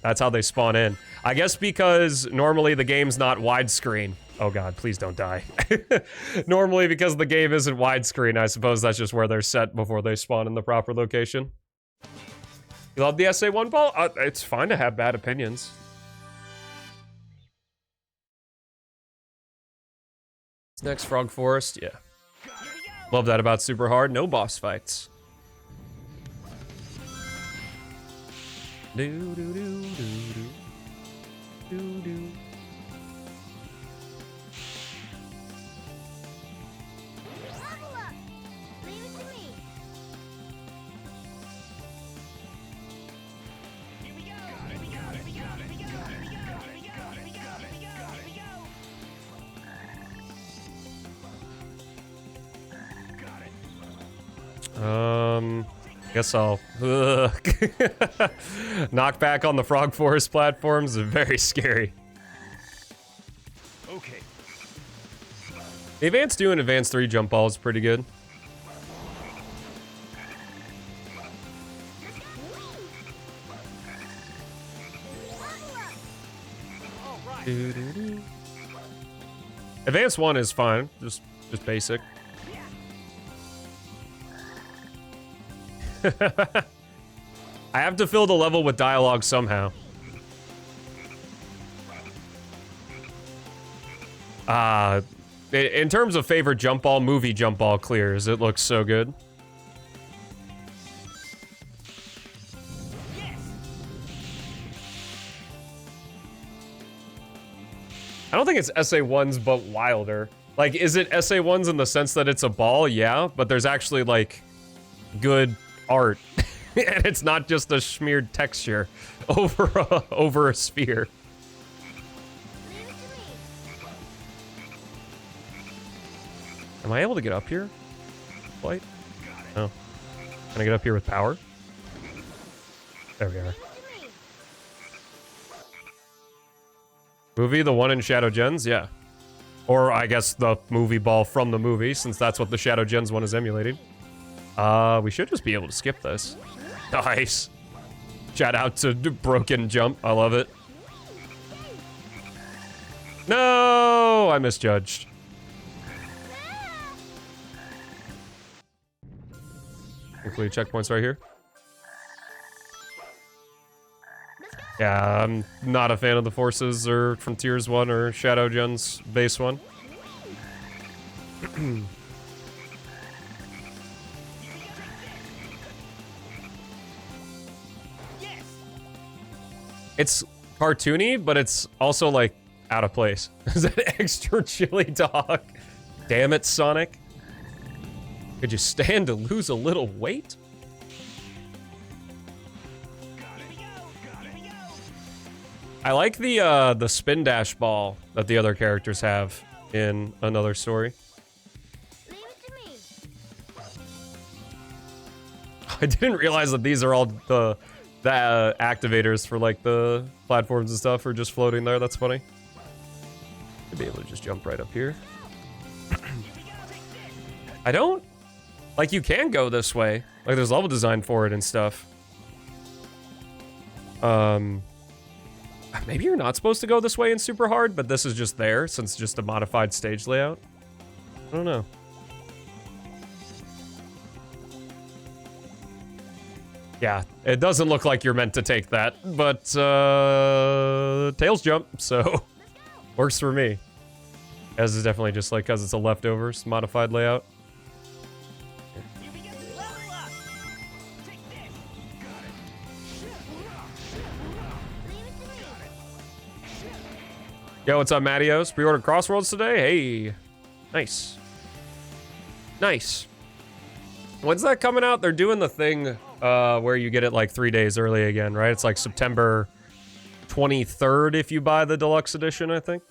that's how they spawn in. I guess because normally the game's not widescreen. Oh god, please don't die. Normally because the game isn't widescreen, I suppose that's just where they're set before they spawn in the proper location. You love the SA1 ball? It's fine to have bad opinions. Next, Frog Forest, yeah. Love that about Super Hard, no boss fights. Guess I'll knock back on the Frog Forest platforms. Are very scary. Okay. The Advance 2 and Advance 3 jump ball is pretty good. Advance 1 is fine, just basic. I have to fill the level with dialogue somehow. In terms of favorite jump ball, movie jump ball clears. It looks so good. I don't think it's SA1s, but wilder. Like, is it SA1s in the sense that it's a ball? Yeah, but there's actually, like, good art. And it's not just a smeared texture over a sphere. Am I able to get up here? Flight? No. Can I get up here with power? There we are. Movie, the one in Shadow Gens? Yeah. Or I guess the movie ball from the movie, since that's what the Shadow Gens one is emulating. We should just be able to skip this. Nice. Shout out to Broken Jump. I love it. No! I misjudged. Hopefully checkpoints right here. Yeah, I'm not a fan of the Forces or Frontiers one or Shadow Gens base one. It's cartoony, but it's also, like, out of place. Is that extra chili dog? Damn it, Sonic. Could you stand to lose a little weight? I like the spin dash ball that the other characters have in another story. Leave it to me. I didn't realize that these are all the activators for like the platforms and stuff are just floating there. That's funny. To be able to just jump right up here. I don't like you can go this way. Like there's level design for it and stuff. Maybe you're not supposed to go this way in super hard, but this is just there since it's just a modified stage layout. I don't know. Yeah, it doesn't look like you're meant to take that, but tails jump, so works for me. As is definitely just like because it's a leftovers modified layout. Here we go. Level up. Take this. Got it. Leave it to me. Yo, what's up, Mattios? Pre-ordered Crossworlds today? Hey, nice, nice. When's that coming out? They're doing the thing where you get it like 3 days early again, right? It's like September 23rd if you buy the deluxe edition, I think.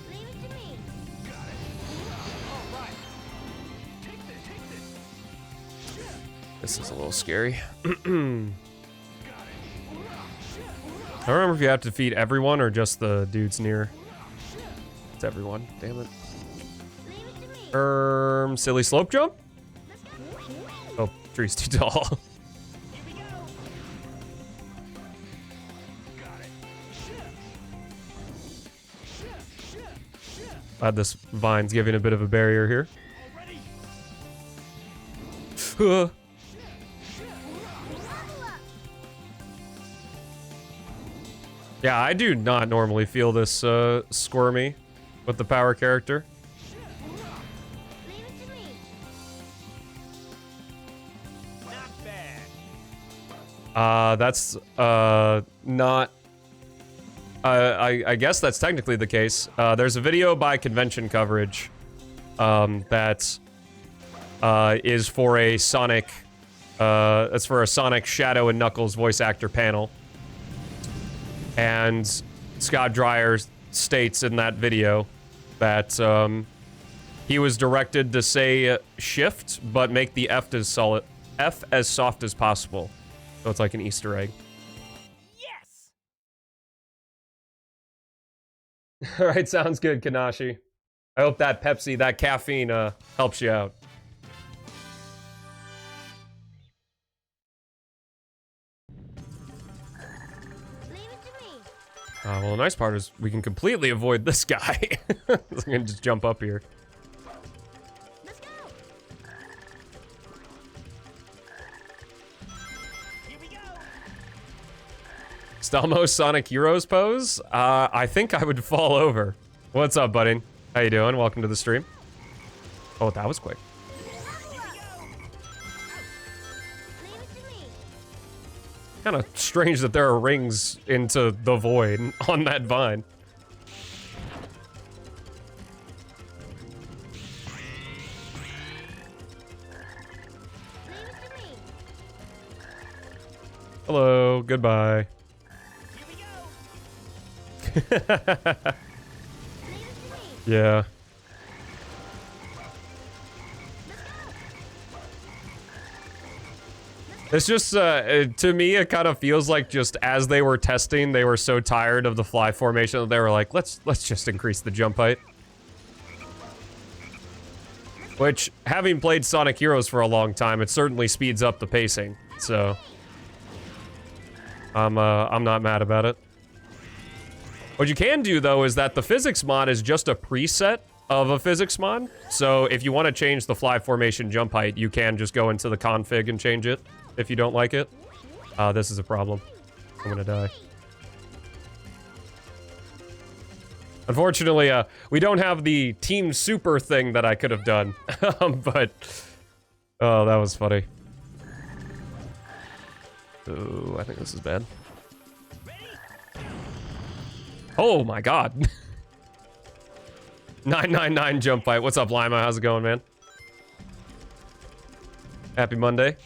Leave it to me. Got it. All right. Take this. Take this. This is a little scary. Got it. I don't remember if you have to defeat everyone or just the dudes near. It's everyone. Damn it. Leave it to me. Silly slope jump? Oh, tree's too tall. Here we go. Got it. Glad this vine's giving a bit of a barrier here. Already. Yeah, I do not normally feel this squirmy with the power character. Leave it to me. Not bad. That's not. I guess that's technically the case. There's a video by Convention Coverage that is for a Sonic. It's for a Sonic Shadow and Knuckles voice actor panel. And Scott Dreyer states in that video that he was directed to say shift, but make the F as soft as possible. So it's like an Easter egg. Yes. All right, sounds good, Kanashi. I hope that Pepsi, that caffeine, helps you out. Leave it to me. Well, the nice part is we can completely avoid this guy. I'm gonna just jump up here. Let's go. Here we go. Stelmo Sonic Heroes pose? I think I would fall over. What's up, buddy? How you doing? Welcome to the stream. Oh, that was quick. Leave it to me. Kind of strange that there are rings into the void on that vine. Leave it to me. Hello, goodbye. Here we go. Leave it to me. Yeah. It's just, to me, it kind of feels like just as they were testing, they were so tired of the fly formation that they were like, let's just increase the jump height. Which, having played Sonic Heroes for a long time, it certainly speeds up the pacing, so I'm not mad about it. What you can do, though, is that the physics mod is just a preset of a physics mod. So if you want to change the fly formation jump height, you can just go into the config and change it if you don't like it. This is a problem. I'm gonna die. Unfortunately, we don't have the Team Super thing that I could have done. But, oh, that was funny. Oh, I think this is bad. Oh my god. 999 jump fight. What's up, Lima? How's it going, man? Happy Monday.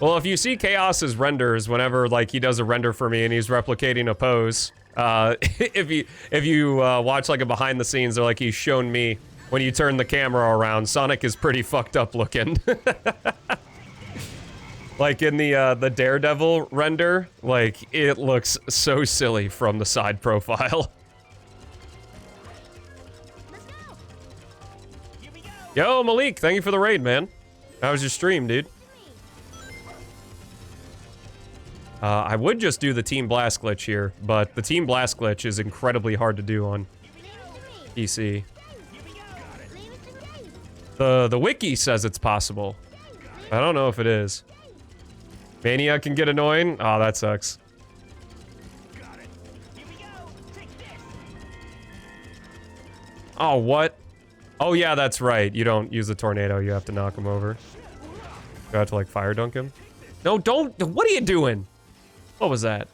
Well, if you see Chaos's renders whenever like he does a render for me and he's replicating a pose, if you watch like a behind the scenes or like he's shown me when you turn the camera around, Sonic is pretty fucked up looking. Like in the Daredevil render, like it looks so silly from the side profile. Yo, Malik, thank you for the raid, man. How was your stream, dude? I would just do the Team Blast glitch here, but the Team Blast glitch is incredibly hard to do on PC. The wiki says it's possible. I don't know if it is. Mania can get annoying? Oh, that sucks. Oh, what? Oh, yeah, that's right. You don't use the tornado. You have to knock him over. You have to, like, fire dunk him. No, don't. What are you doing? What was that?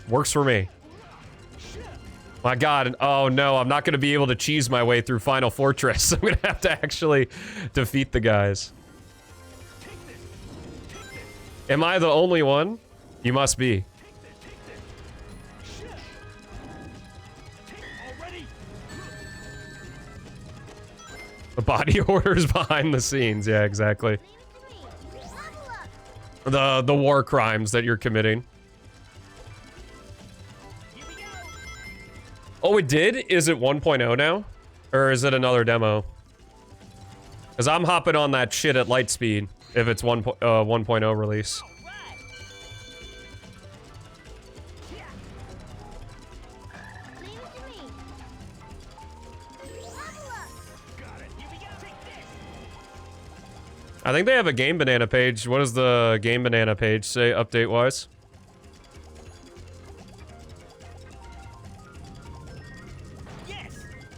Works for me. My god, oh no, I'm not gonna be able to cheese my way through Final Fortress. I'm gonna have to actually defeat the guys. Am I the only one? You must be. The body orders behind the scenes, yeah, exactly. The war crimes that you're committing. Oh, it did? Is it 1.0 now? Or is it another demo? Because I'm hopping on that shit at light speed if it's 1.0 release. I think they have a Game Banana page. What does the Game Banana page say update-wise?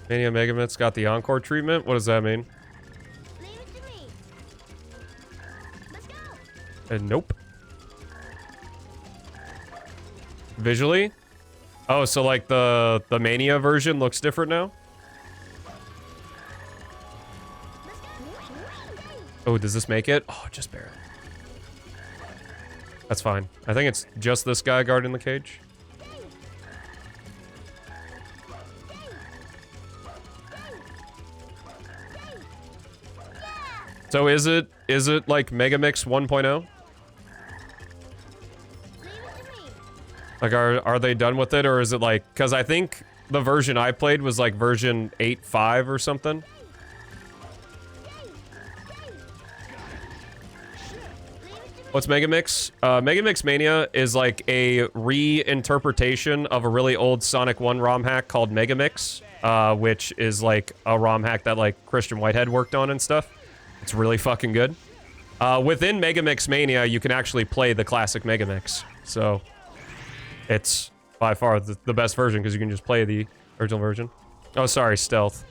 Mania Megamit's got the Encore treatment? What does that mean? Nope. Visually? Oh, so like the Mania version looks different now? Oh, does this make it? Oh, just barely. That's fine. I think it's just this guy guarding the cage. So is it like Megamix 1.0? Like are they done with it, or is it like, cuz I think the version I played was like version 8.5 or something. What's Megamix? Megamix Mania is like a reinterpretation of a really old Sonic 1 ROM hack called Megamix, which is like a ROM hack that like Christian Whitehead worked on and stuff. It's really fucking good. Within Megamix Mania, you can actually play the classic Megamix. So, it's by far the best version because you can just play the original version. Oh, sorry, Stealth.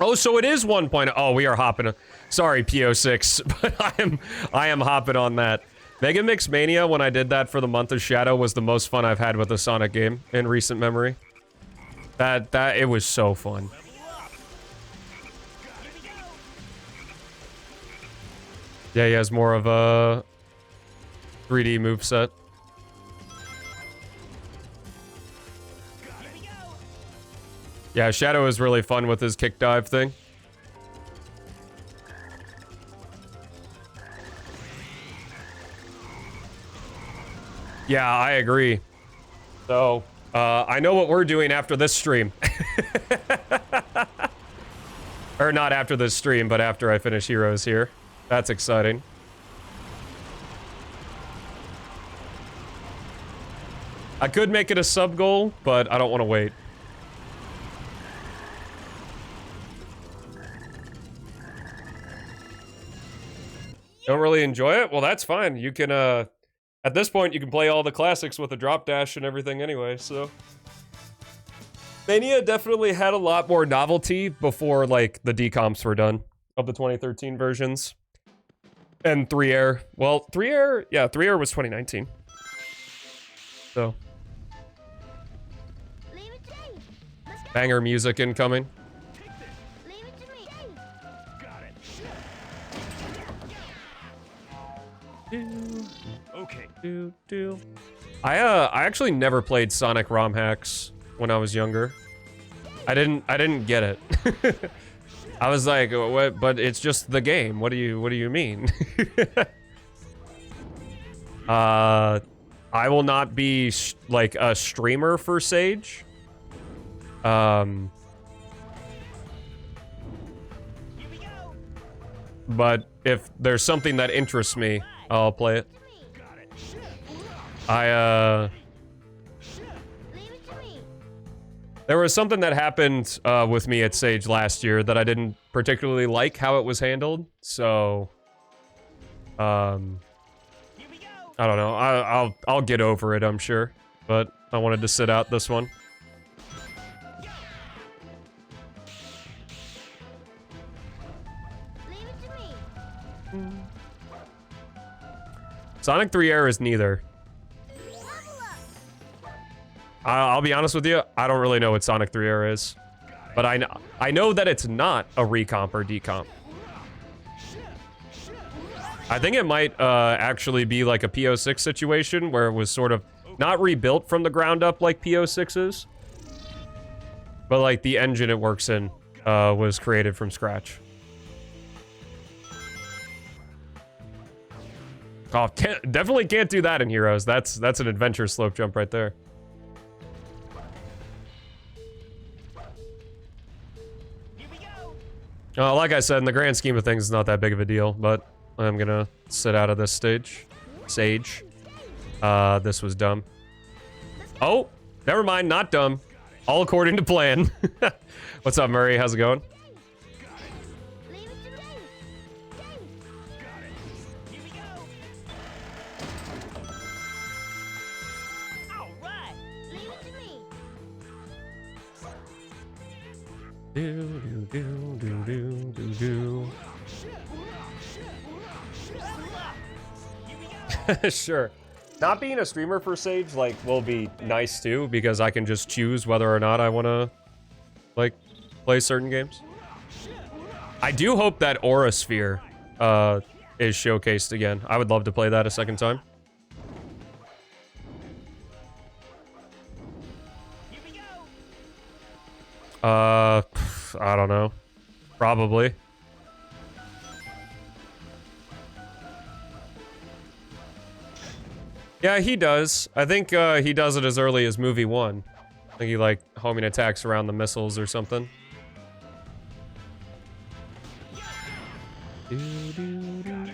Oh, so it is 1.0. Oh, we are hopping. Sorry, PO6, but I am hopping on that. Megamix Mania, when I did that for the month of Shadow, was the most fun I've had with a Sonic game in recent memory. It was so fun. Yeah, he has more of a 3D moveset. Yeah, Shadow is really fun with his kick dive thing. Yeah, I agree. So, I know what we're doing after this stream. Or not after this stream, but after I finish Heroes here. That's exciting. I could make it a sub goal, but I don't want to wait. Don't really enjoy it? Well, that's fine. You can, at this point, you can play all the classics with a drop dash and everything anyway, so. Mania definitely had a lot more novelty before, like, the decomps were done. of the 2013 versions. And 3-Air. Well, 3-Air, yeah, 3-Air was 2019. So, Leave it to me. Let's go. banger music incoming. Leave it to me. Got it. Okay. I actually never played Sonic ROM hacks when I was younger. I didn't get it. I was like, what? But it's just the game. What do you mean? I will not be like a streamer for Sage. But if there's something that interests me, I'll play it. Leave it to me. There was something that happened with me at Sage last year that I didn't particularly like how it was handled. So, I don't know. I'll get over it, I'm sure. But I wanted to sit out this one. Leave it to me. Sonic 3-Air is neither. Level up. I'll be honest with you, I don't really know what Sonic 3-Air is. But I know that it's not a recomp or decomp. I think it might actually be like a PO6 situation where it was sort of not rebuilt from the ground up like PO6 is. But like the engine it works in was created from scratch. Oh, definitely can't do that in Heroes. That's an adventure slope jump right there. Like I said, in the grand scheme of things, it's not that big of a deal, but I'm gonna sit out of this stage. Sage. This was dumb. Oh, never mind, not dumb. All according to plan. What's up, Murray? How's it going? Leave it to me. All right. Leave it to me. Do, do, do, do, do, do, do. Sure. Not being a streamer for Sage, like, will be nice too, because I can just choose whether or not I want to, like, play certain games. I do hope that Aura Sphere is showcased again. I would love to play that a second time. I don't know. Probably. Yeah, he does. I think he does it as early as movie 1. I think he, like, homing attacks around the missiles or something. Do, do, do.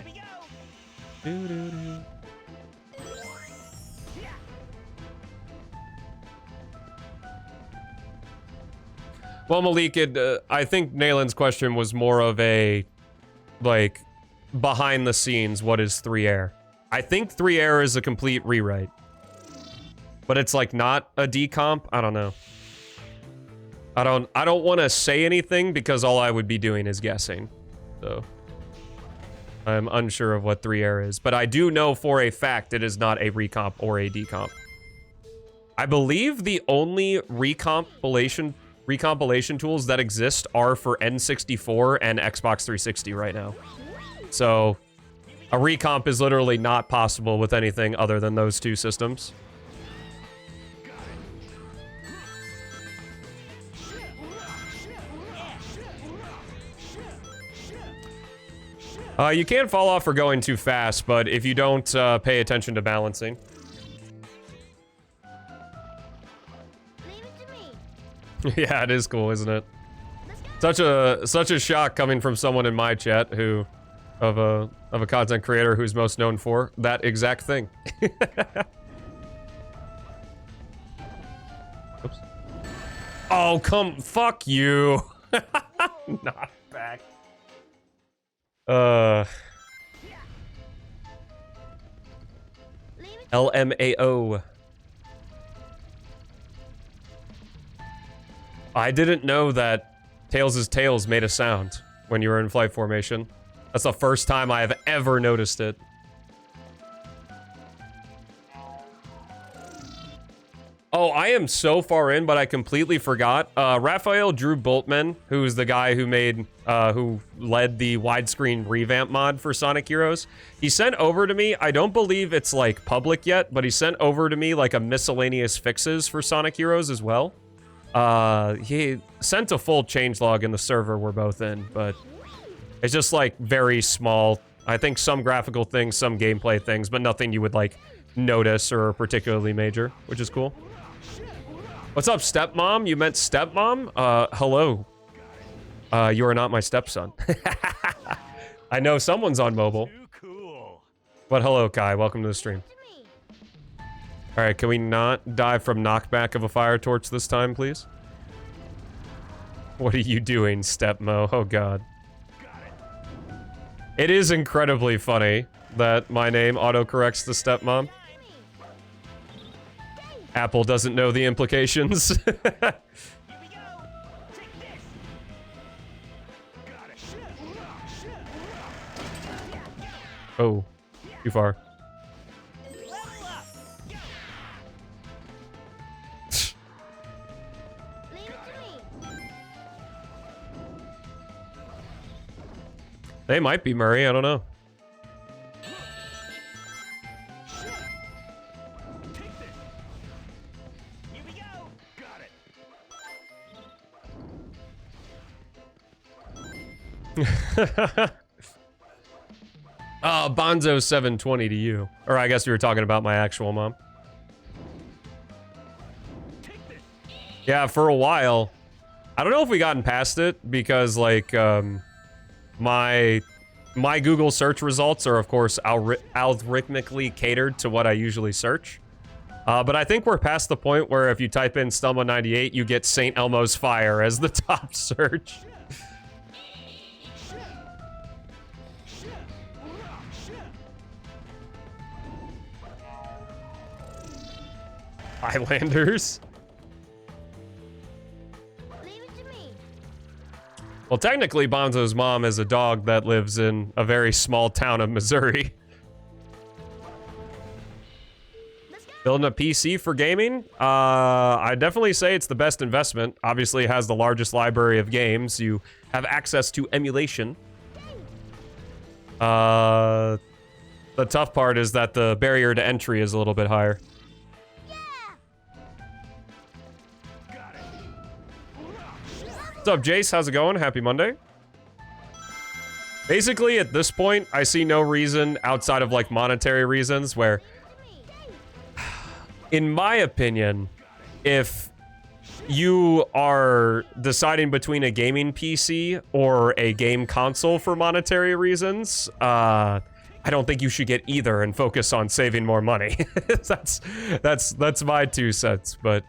Do, do, do. Well, Malik, I think Nalen's question was more of a, like, behind the scenes, what is 3-Air? I think 3-Air is a complete rewrite. But it's, like, not a decomp? I don't know. I don't want to say anything because all I would be doing is guessing. So, I'm unsure of what 3-Air is. But I do know for a fact it is not a recomp or a decomp. I believe the only recompilation tools that exist are for N64 and Xbox 360 right now. So, a recomp is literally not possible with anything other than those two systems. You can fall off for going too fast, but if you don't pay attention to balancing. Leave it to me. Yeah, it is cool, isn't it? Let's go. Such a shock coming from someone in my chat who of a content creator who's most known for that exact thing. Oops. Oh, fuck you. Not back. Leave it. LMAO. I didn't know that Tails' Tails made a sound. when you were in flight formation. That's the first time I have ever noticed it. Oh, I am so far in, but I completely forgot. Raphael Drew Boltman, who's the guy who made, who led the widescreen revamp mod for Sonic Heroes, he sent over to me, I don't believe it's like public yet, but he sent over to me like a miscellaneous fixes for Sonic Heroes as well. He sent a full changelog in the server we're both in, but it's just like very small. I think some graphical things, some gameplay things, but nothing you would like notice or particularly major, which is cool. What's up, stepmom? You meant stepmom? Hello. You are not my stepson. I know someone's on mobile. Too cool. But hello, Kai. Welcome to the stream. All right, can we not die from knockback of a fire torch this time, please? What are you doing, stepmo? Oh, God. It is incredibly funny that my name autocorrects the stepmom. Apple doesn't know the implications. Here we go. Take this. Got it. Oh, too far. Level up. Leave it to me. They might be Murray, I don't know. Take this. Here we go. Got it. Bonzo 720 to you. Or I guess you were talking about my actual mom. Take this. Yeah, for a while. I don't know if we gotten past it because like my Google search results are of course algorithmically catered to what I usually search. But I think we're past the point where if you type in Stelmo 98, you get St. Elmo's Fire as the top search. Highlanders. Leave it to me. Well, technically, Bonzo's mom is a dog that lives in a very small town of Missouri. Let's go. Building a PC for gaming? I definitely say it's the best investment. Obviously, it has the largest library of games. You have access to emulation. The tough part is that the barrier to entry is a little bit higher. Got it. What's up, Jace? How's it going? Happy Monday. Basically, at this point, I see no reason outside of like monetary reasons where, in my opinion, if you are deciding between a gaming PC or a game console for monetary reasons, I don't think you should get either and focus on saving more money. that's my 2 cents, but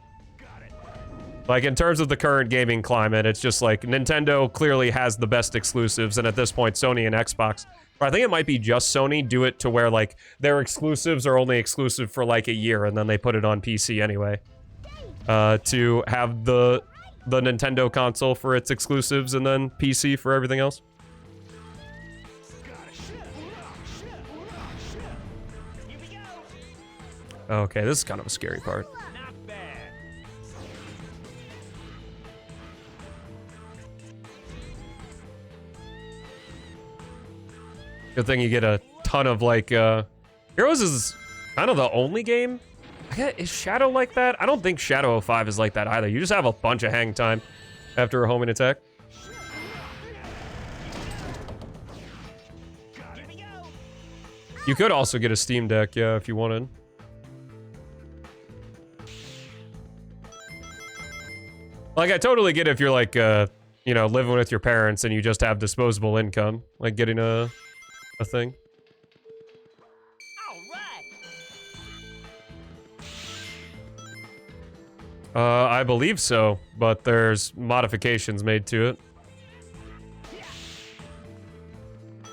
like in terms of the current gaming climate, it's just like Nintendo clearly has the best exclusives, and at this point, Sony and Xbox, or I think it might be just Sony, do it to where like their exclusives are only exclusive for like a year, and then they put it on PC anyway. To have the Nintendo console for its exclusives and then PC for everything else. Here we go. Okay, this is kind of a scary part. Not bad. Good thing you get a ton of like, Heroes is kind of the only game. Is Shadow like that? I don't think Shadow 05 is like that either. You just have a bunch of hang time after a homing attack. Here we go. You could also get a Steam Deck, yeah, if you wanted. Like, I totally get if you're like, you know, living with your parents and you just have disposable income, like getting a thing. All right. I believe so, but there's modifications made to it.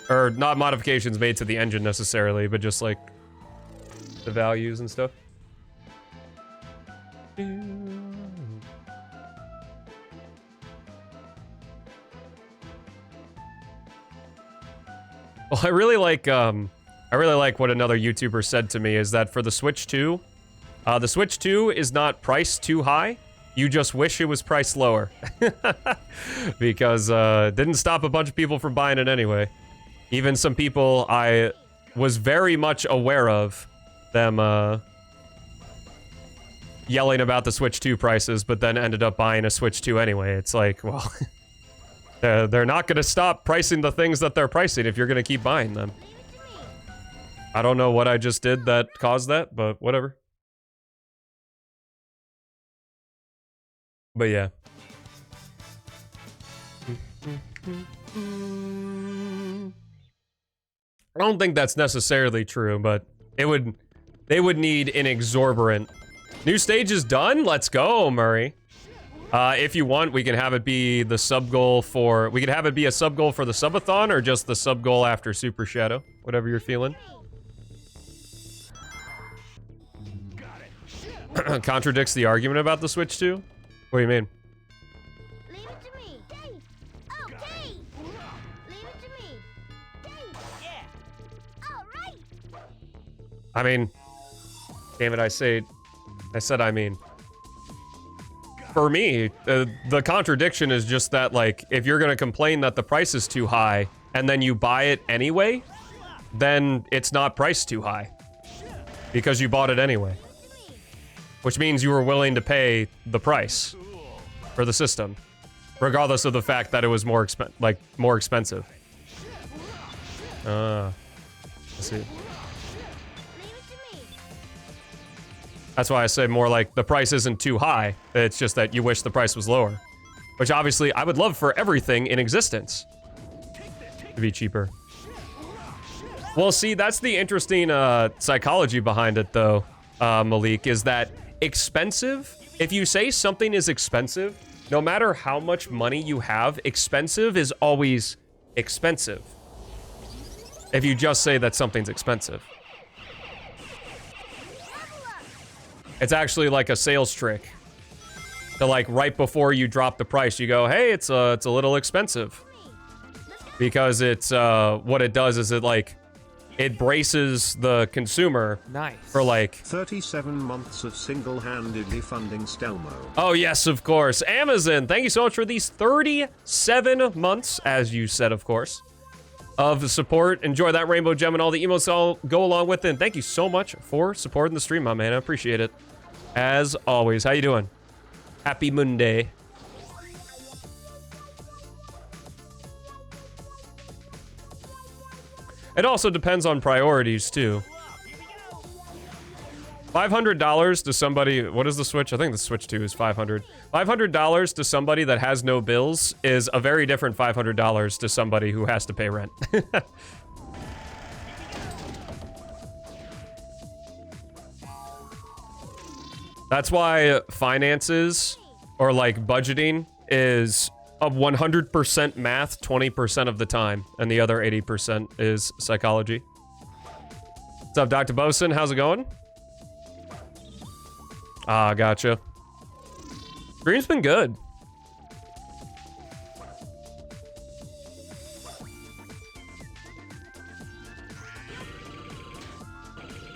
Or not modifications made to the engine necessarily, but just like the values and stuff. Well, I really like what another YouTuber said to me is that for the Switch 2, the Switch 2 is not priced too high. You just wish it was priced lower. Because it didn't stop a bunch of people from buying it anyway. Even some people I was very much aware of them yelling about the Switch 2 prices, but then ended up buying a Switch 2 anyway. It's like, well, they're not going to stop pricing the things that they're pricing if you're going to keep buying them. I don't know what I just did that caused that, but whatever. But yeah. I don't think that's necessarily true, but they would need an exorbitant. New stage is done? Let's go, Murray. If you want, we can have it be the sub goal for... We can have it be a sub goal for the subathon or just the sub goal after Super Shadow. Whatever you're feeling. Contradicts the argument about the Switch 2? What do you mean? Leave it to me. Dave. Oh, Dave. Leave it to me. Dave. Yeah. All right. I mean... Damn it, I said I mean. For me, the contradiction is just that, like, if you're gonna complain that the price is too high, and then you buy it anyway, then it's not priced too high. Because you bought it anyway. Which means you were willing to pay the price for the system, regardless of the fact that it was more expensive. I see. That's why I say more like the price isn't too high. It's just that you wish the price was lower. Which obviously I would love for everything in existence to be cheaper. Well, see, that's the interesting psychology behind it, though, Malik, is that expensive, if you say something is expensive, no matter how much money you have, expensive is always expensive. If you just say that something's expensive. It's actually like a sales trick. So like right before you drop the price, you go, hey, it's a little expensive. Because it's, what it does is it braces the consumer for like 37 months of single-handedly funding Stelmo. Oh yes, of course. Amazon, thank you so much for these 37 months, as you said, of course, of support. Enjoy that rainbow gem and all the emotes all go along with it. And thank you so much for supporting the stream, my man. I appreciate it. As always. How you doing? Happy Monday. It also depends on priorities, too. $500 to somebody... What is the Switch? I think the Switch 2 is $500. $500 to somebody that has no bills is a very different $500 to somebody who has to pay rent. That's why finances, or like budgeting, is a 100% math 20% of the time, and the other 80% is psychology. What's up, Dr. Bosun? How's it going? Ah, gotcha. Stream's been good.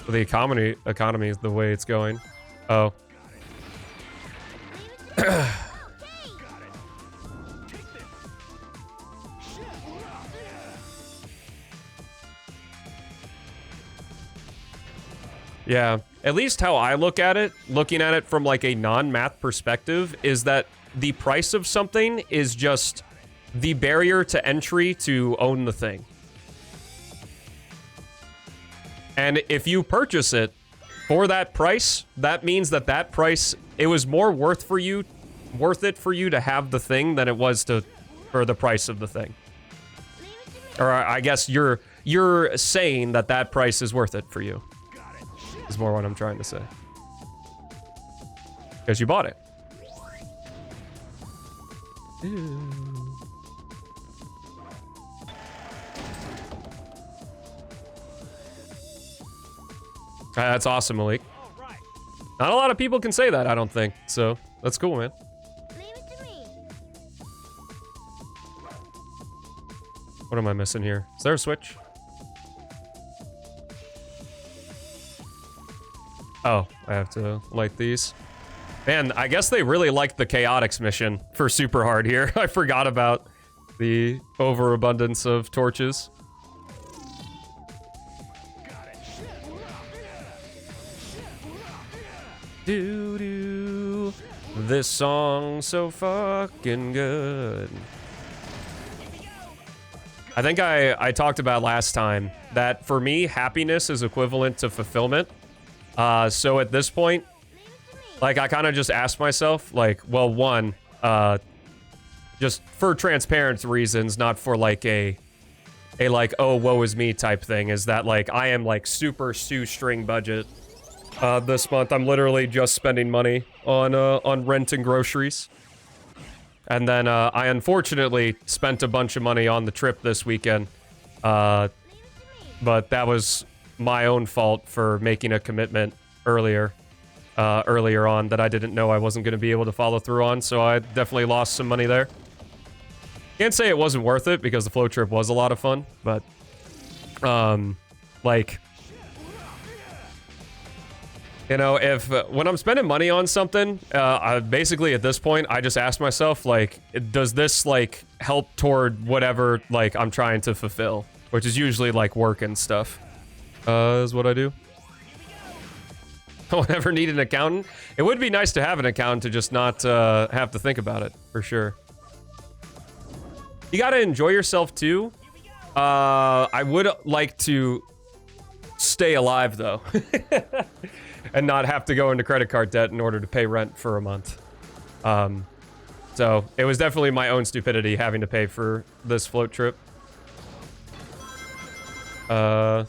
The economy is the way it's going. Oh. Yeah, at least how I look at it, looking at it from like a non-math perspective, is that the price of something is just the barrier to entry to own the thing. And if you purchase it for that price, that means that that price, it was more worth it for you to have the thing than it was for the price of the thing. Or I guess you're saying that that price is worth it for you. Is more what I'm trying to say. Because you bought it. That's awesome, Malik. Not a lot of people can say that, I don't think. So, that's cool, man. Leave it to me. What am I missing here? Is there a switch? Oh, I have to light these. Man, I guess they really liked the Chaotix mission for super hard here. I forgot about the overabundance of torches. Doo-doo. This song's so fucking good. I think I talked about last time that for me, happiness is equivalent to fulfillment. So at this point, like, I kind of just asked myself, like, well, one, just for transparent reasons, not for, like, a like, oh, woe is me type thing, is that, like, I am, like, super shoestring budget this month. I'm literally just spending money on rent and groceries. And then, I unfortunately spent a bunch of money on the trip this weekend. But that was my own fault for making a commitment earlier on that I didn't know I wasn't going to be able to follow through on, so I definitely lost some money there. Can't say it wasn't worth it, because the float trip was a lot of fun, but, like, you know, if, when I'm spending money on something, I basically, at this point, I just ask myself, like, does this, like, help toward whatever, like, I'm trying to fulfill? Which is usually, like, work and stuff, is what I do. I won't ever need an accountant. It would be nice to have an accountant to just not have to think about it, for sure. You gotta enjoy yourself, too. I would like to stay alive, though. And not have to go into credit card debt in order to pay rent for a month. So, it was definitely my own stupidity having to pay for this float trip. Back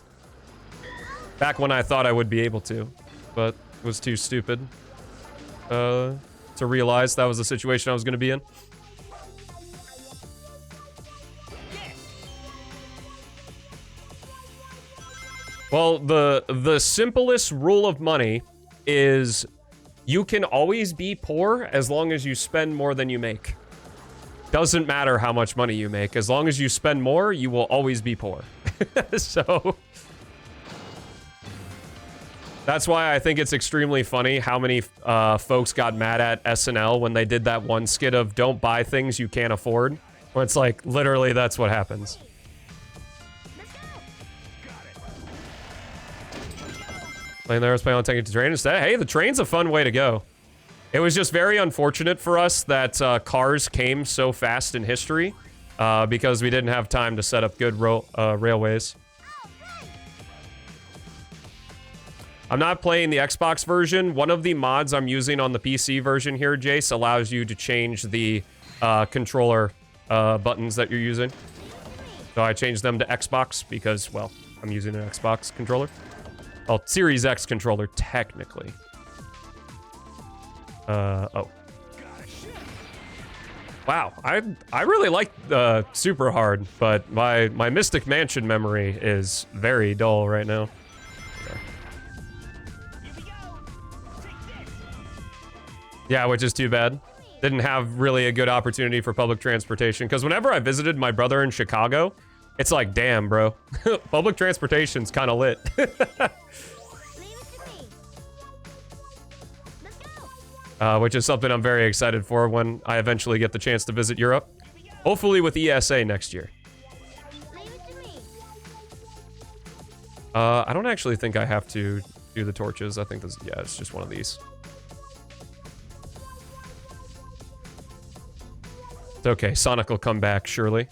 when I thought I would be able to, but was too stupid to realize that was the situation I was going to be in. Well, the simplest rule of money is you can always be poor as long as you spend more than you make. Doesn't matter how much money you make. As long as you spend more, you will always be poor. So that's why I think it's extremely funny how many folks got mad at SNL when they did that one skit of don't buy things you can't afford. When it's like, literally, that's what happens. Playing there, I was planning on taking the train instead. Hey, the train's a fun way to go. It was just very unfortunate for us that cars came so fast in history because we didn't have time to set up good railways. I'm not playing the Xbox version. One of the mods I'm using on the PC version here, Jace, allows you to change the controller buttons that you're using. So I changed them to Xbox because, well, I'm using an Xbox controller. Well, Series X controller, technically. Oh. Wow, I really like Super Hard, but my Mystic Mansion memory is very dull right now. Yeah, which is too bad. Didn't have really a good opportunity for public transportation, because whenever I visited my brother in Chicago, it's like, damn, bro. Public transportation's kind of lit. Which is something I'm very excited for when I eventually get the chance to visit Europe. Hopefully with ESA next year. I don't actually think I have to do the torches. I think this, yeah, it's just one of these. It's okay, Sonic will come back, surely.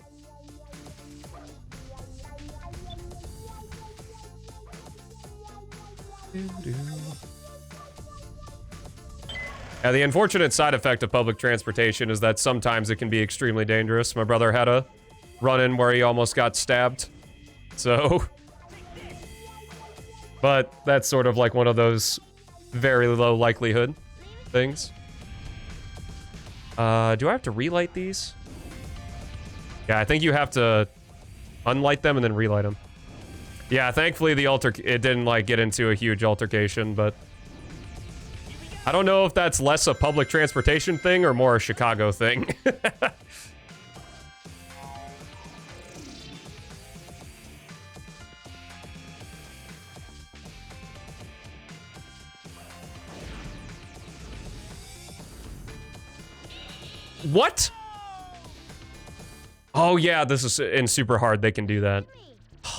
Yeah, the unfortunate side effect of public transportation is that sometimes it can be extremely dangerous. My brother had a run-in where he almost got stabbed. So... But that's sort of like one of those very low likelihood things. Do I have to relight these? Yeah, I think you have to unlight them and then relight them. Yeah, thankfully it didn't like get into a huge altercation, but I don't know if that's less a public transportation thing or more a Chicago thing. What? Oh yeah, this is in super hard. They can do that.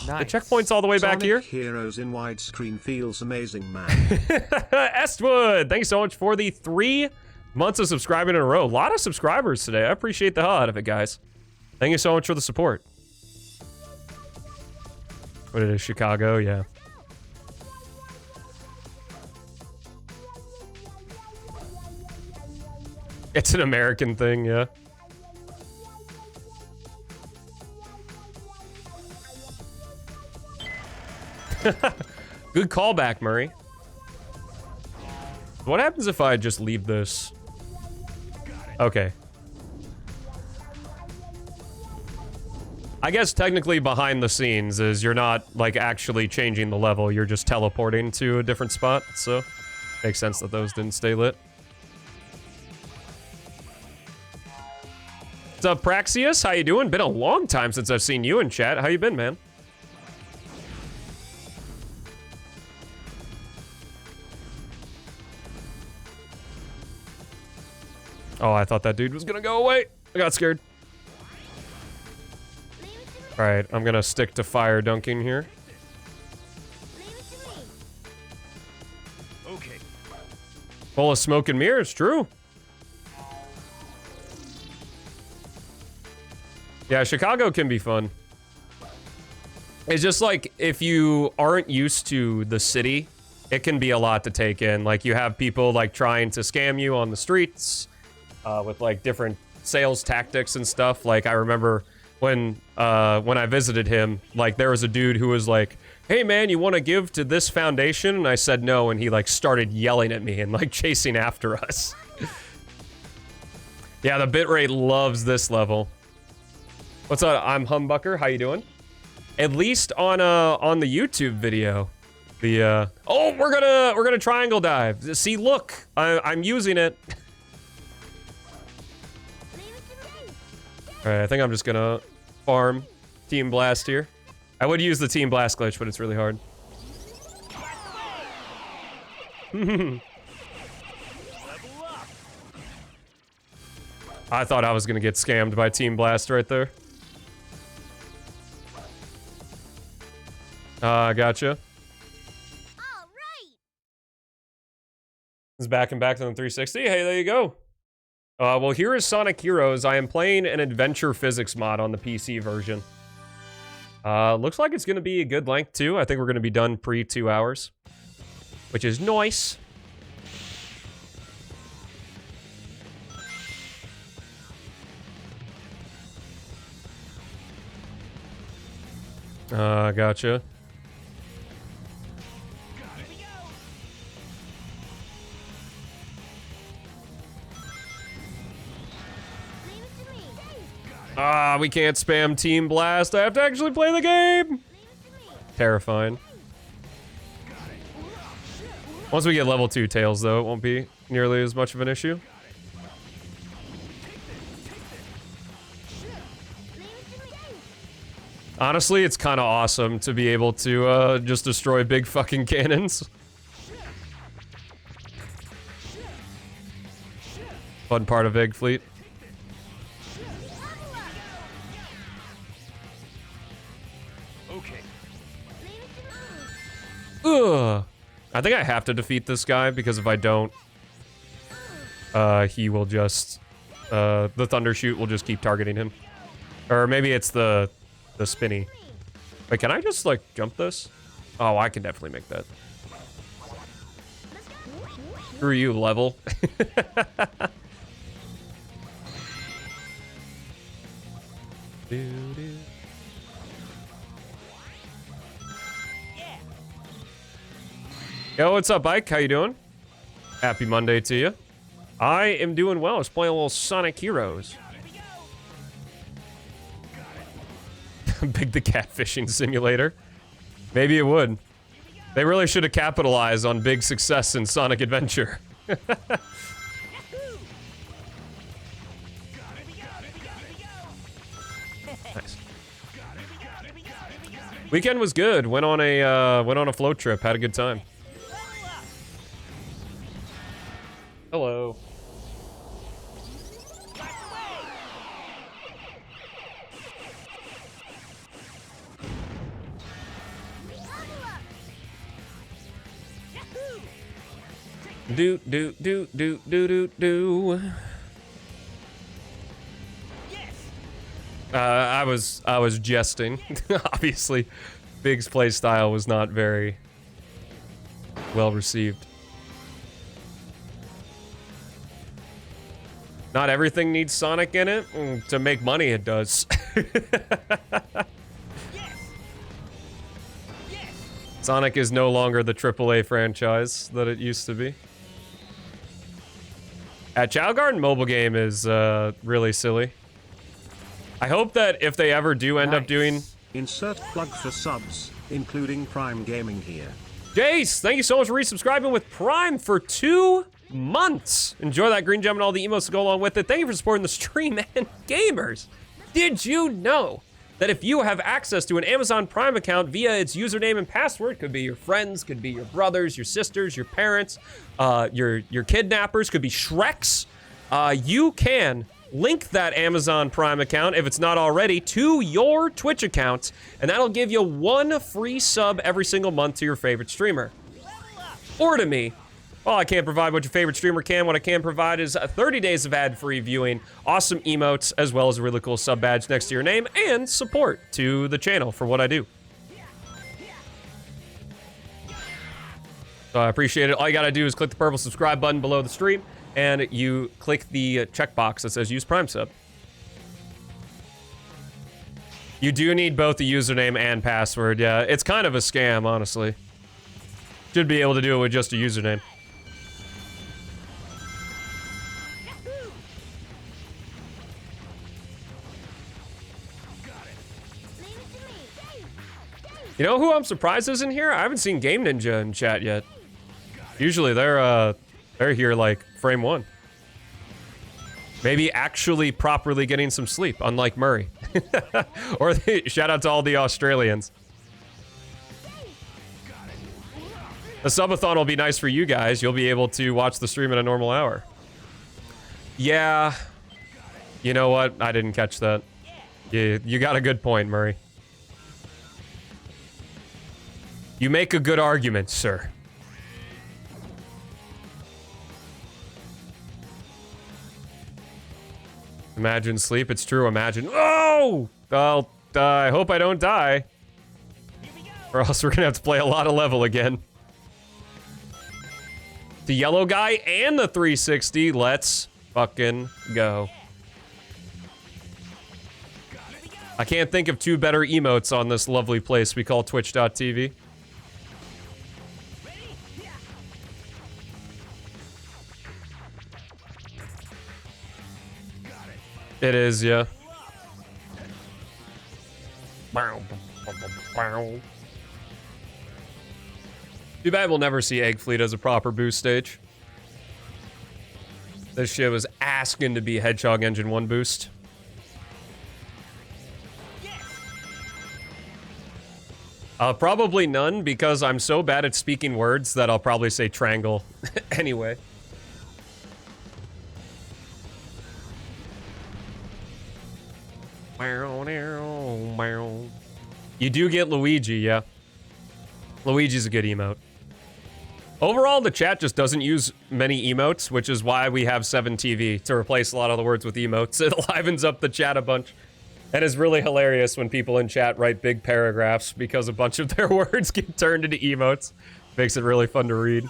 The checkpoint's all the way back here. Heroes in widescreen feels amazing, man. Estwood, thanks so much for the 3 months of subscribing in a row. A lot of subscribers today. I appreciate the hell out of it, guys. Thank you so much for the support. What it is, Chicago? Yeah. It's an American thing, yeah. Good callback, Murray. What happens if I just leave this? Okay. I guess technically behind the scenes is you're not like actually changing the level, you're just teleporting to a different spot, so makes sense that those didn't stay lit. What's up, Praxius? How you doing? Been a long time since I've seen you in chat. How you been, man? Oh, I thought that dude was gonna go away. I got scared. Alright, I'm gonna stick to fire dunking here. Okay. Full of smoke and mirrors, true. Yeah, Chicago can be fun. It's just like, if you aren't used to the city, it can be a lot to take in. Like, you have people like trying to scam you on the streets with like different sales tactics and stuff. Like, I remember when I visited him, like there was a dude who was like, "Hey man, you want to give to this foundation?" And I said no, and he like started yelling at me and like chasing after us. Yeah, the bitrate loves this level. What's up? I'm Humbucker. How you doing? At least on the YouTube video, the oh, we're gonna triangle dive. See, look, I'm using it. All right, I think I'm just gonna farm Team Blast here. I would use the Team Blast glitch, but it's really hard. I thought I was gonna get scammed by Team Blast right there. Gotcha. All right. It's back and back to the 360. Hey, there you go. Well, here is Sonic Heroes. I am playing an adventure physics mod on the PC version. Looks like it's going to be a good length, too. I think we're going to be done pre-2 hours, which is nice. Gotcha. We can't spam Team Blast. I have to actually play the game. Terrifying. Once we get level 2 Tails, though, it won't be nearly as much of an issue. Honestly, it's kind of awesome to be able to just destroy big fucking cannons. Fun part of Egg Fleet. Ugh. I think I have to defeat this guy, because if I don't, he will just, the Thunder Shoot will just keep targeting him. Or maybe it's the spinny. Wait, can I just, like, jump this? Oh, I can definitely make that. Screw you, level. Yo, what's up, Ike? How you doing? Happy Monday to you. I am doing well. I was playing a little Sonic Heroes. Big the catfishing simulator. Maybe it would. They really should have capitalized on big success in Sonic Adventure. Nice. Weekend was good. Went on a float trip. Had a good time. Hello. Do do do do do do do. I was jesting. Obviously, Big's play style was not very well received. Not everything needs Sonic in it. To make money, it does. Sonic is no longer the AAA franchise that it used to be. Chow Garden mobile game is really silly. I hope that if they ever do end up doing... Insert plug for subs, including Prime Gaming here. Jace, thank you so much for resubscribing with Prime for 2 months. Enjoy that green gem and all the emotes to go along with it. Thank you for supporting the stream, and gamers, did you know that if you have access to an Amazon Prime account via its username and password, could be your friends, could be your brothers, your sisters, your parents, your kidnappers, could be Shreks, you can link that Amazon Prime account, if it's not already, to your Twitch account, and that'll give you 1 free sub every single month to your favorite streamer. Or to me. Well, I can't provide what your favorite streamer can. What I can provide is 30 days of ad-free viewing, awesome emotes, as well as a really cool sub badge next to your name, and support to the channel for what I do. So I appreciate it. All you gotta do is click the purple subscribe button below the stream, and you click the checkbox that says use Prime Sub. You do need both the username and password, yeah. It's kind of a scam, honestly. Should be able to do it with just a username. You know who I'm surprised isn't here? I haven't seen Game Ninja in chat yet. Usually they're here like frame 1. Maybe actually properly getting some sleep, unlike Murray. Or shout out to all the Australians. The subathon will be nice for you guys. You'll be able to watch the stream in a normal hour. Yeah. You know what? I didn't catch that. You got a good point, Murray. You make a good argument, sir. Imagine sleep. It's true. Imagine. Oh! Well, I hope I don't die. Or else we're gonna have to play a lot of level again. The yellow guy and the 360. Let's fucking go. I can't think of 2 better emotes on this lovely place we call Twitch.tv. It is, yeah. Too bad we'll never see Egg Fleet as a proper boost stage. This shit was asking to be Hedgehog Engine 1 boost. Probably none, because I'm so bad at speaking words that I'll probably say Triangle anyway. You do get Luigi, yeah. Luigi's a good emote. Overall, the chat just doesn't use many emotes, which is why we have 7TV to replace a lot of the words with emotes. It livens up the chat a bunch. And it's really hilarious when people in chat write big paragraphs because a bunch of their words get turned into emotes. Makes it really fun to read.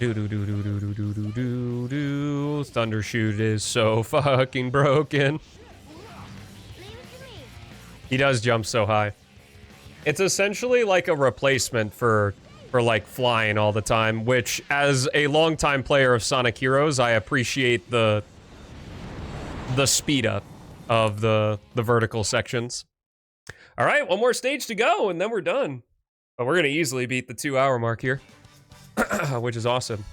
Do do do do do do do do do do. Thundershoot is so fucking broken. He does jump so high. It's essentially like a replacement for like flying all the time, which as a longtime player of Sonic Heroes, I appreciate the speed up of the vertical sections. All right, one more stage to go and then we're done. But we're gonna easily beat the 2-hour mark here. Which is awesome.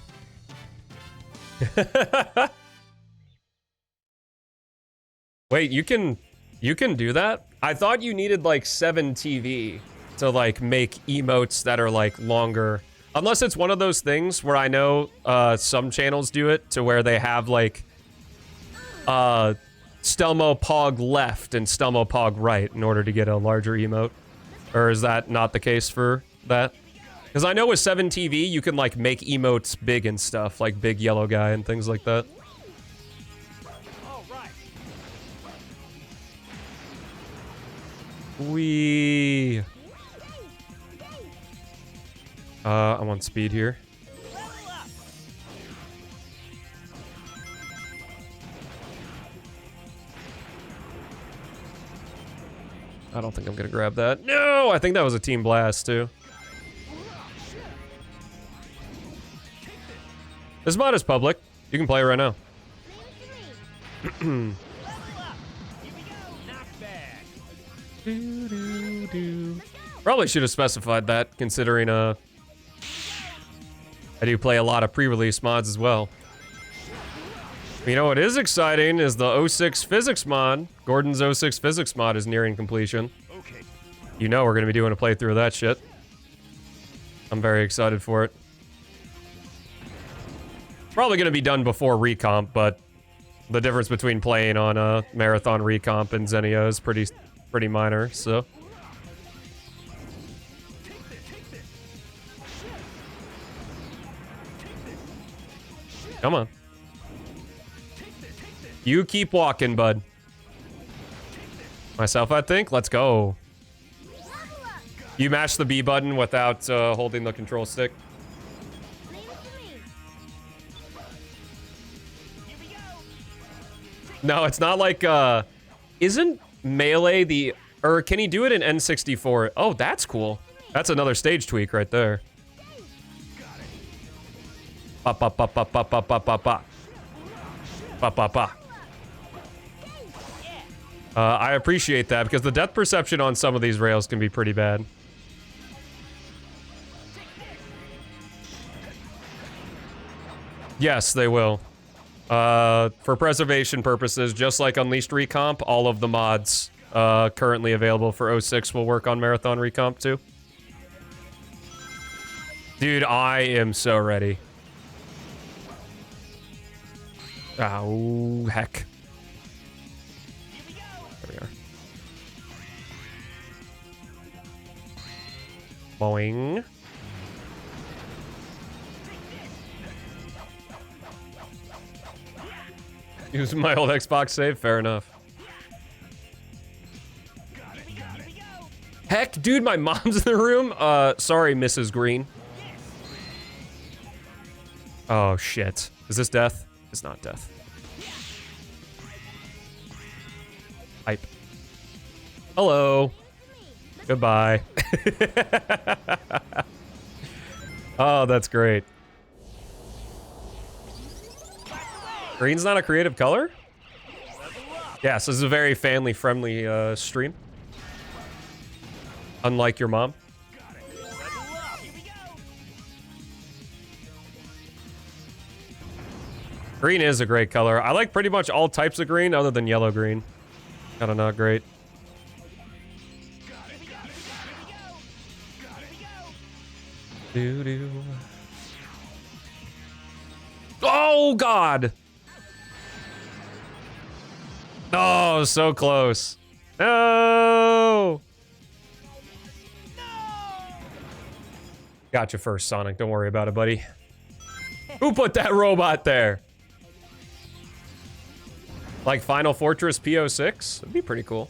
Wait, you can do that? I thought you needed like 7 TV to like make emotes that are like longer. Unless it's one of those things where I know some channels do it to where they have like Stelmo Pog left and Stelmo Pog right in order to get a larger emote. Or is that not the case for that? Because I know with 7 TV you can like make emotes big and stuff, like big yellow guy and things like that. All right. Wee. I want speed here. Level up. I don't think I'm gonna grab that. No, I think that was a team blast too. This mod is public. You can play it right now. Level up. Here we go. Not bad. Probably should have specified that, considering I do play a lot of pre-release mods as well. You know what is exciting is the 06 physics mod. Gordon's 06 physics mod is nearing completion. Okay. You know we're gonna be doing a playthrough of that shit. I'm very excited for it. Probably gonna be done before recomp, but the difference between playing on a marathon recomp and Zenio is pretty minor, so. Come on. You keep walking, bud. Myself, I think. Let's go. You mash the B button without holding the control stick. Leave it to me. Here we go. No, it's not like, isn't Melee the, or can he do it in N64? Oh, that's cool. That's another stage tweak right there. Ba ba ba ba ba ba ba ba ba. Ba ba ba. I appreciate that because the depth perception on some of these rails can be pretty bad. Yes, they will. For preservation purposes, just like Unleashed Recomp, all of the mods currently available for 06 will work on Marathon Recomp too. Dude, I am so ready. Oh, heck. There we are. Boing. Using my old Xbox save? Fair enough. Heck, dude, my mom's in the room. Sorry, Mrs. Green. Oh, shit. Is this death? It's not death. Hype. Hello. Goodbye. Oh, that's great. Green's not a creative color? Yes, this is a very family-friendly stream. Unlike your mom. Green is a great color. I like pretty much all types of green other than yellow-green. Kinda not great. Doo-doo. Oh, God! Oh, so close. No! Gotcha first, Sonic. Don't worry about it, buddy. Who put that robot there? Like Final Fortress PO6? That'd be pretty cool.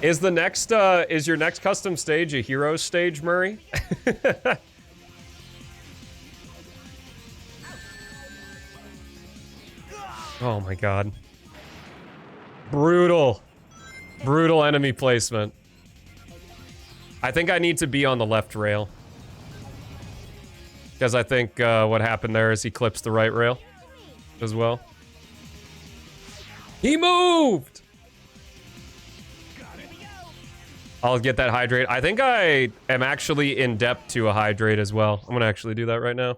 Is the next, is your next custom stage a Heroes stage, Murray? Oh my god. Brutal. Brutal enemy placement. I think I need to be on the left rail. Because I think what happened there is he clips the right rail as well. He moved! I'll get that hydrate. I think I am actually in depth to a hydrate as well. I'm gonna actually do that right now.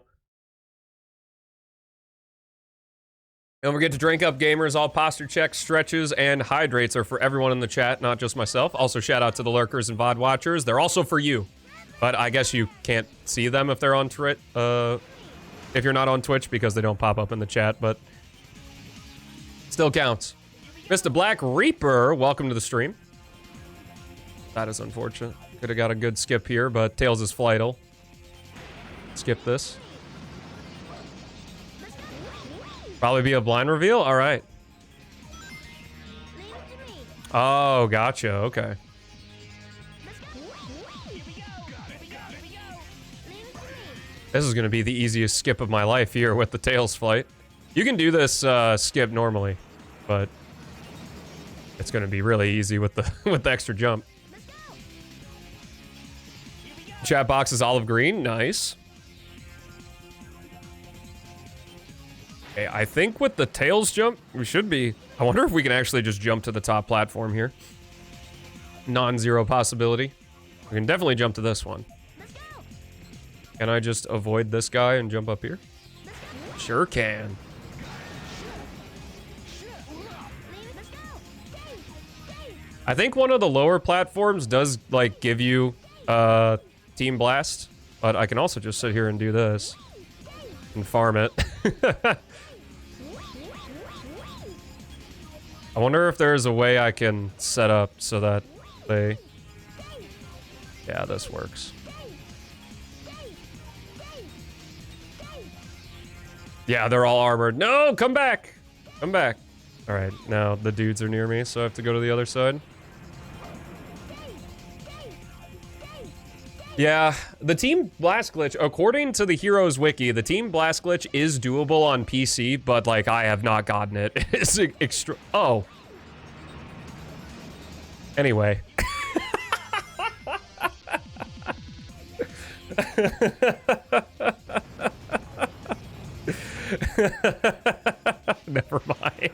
Don't forget to drink up, gamers. All posture checks, stretches, and hydrates are for everyone in the chat, not just myself. Also, shout out to the lurkers and VOD watchers. They're also for you. But I guess you can't see them if they're on if you're not on Twitch because they don't pop up in the chat, but still counts. Mr. Black Reaper, welcome to the stream. That is unfortunate. Could have got a good skip here, but Tails is flightal. Skip this. Probably be a blind reveal? All right. Oh, gotcha. Okay. This is going to be the easiest skip of my life here with the Tails flight. You can do this skip normally, but it's going to be really easy with the with the extra jump. Chat box is olive green. Nice. Okay, I think with the Tails jump, we should be... I wonder if we can actually just jump to the top platform here. Non-zero possibility. We can definitely jump to this one. Can I just avoid this guy and jump up here? Sure can. I think one of the lower platforms does, like, give you Team Blast, but I can also just sit here and do this and farm it. I wonder if there's a way I can set up so that they... Yeah, this works. Yeah, they're all armored. No, come back! Come back. All right, now the dudes are near me, so I have to go to the other side. Yeah, the Team Blast glitch, according to the Hereos wiki, the Team Blast glitch is doable on PC, but, like, I have not gotten it. It's extra... Oh. Anyway. Never mind.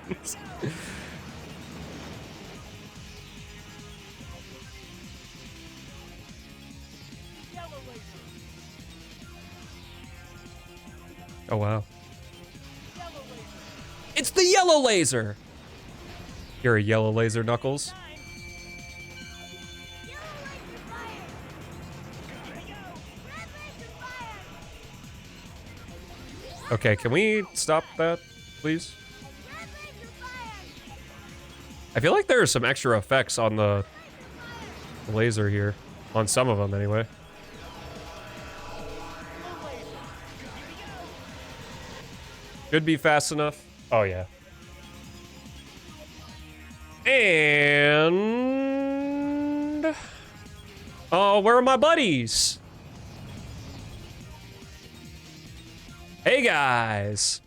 Oh, wow. It's the yellow laser! You're a yellow laser, Knuckles. Okay, can we stop that, please? I feel like there are some extra effects on the laser here. On some of them, anyway. Should be fast enough. Oh, yeah. And... Oh, where are my buddies? Hey, guys.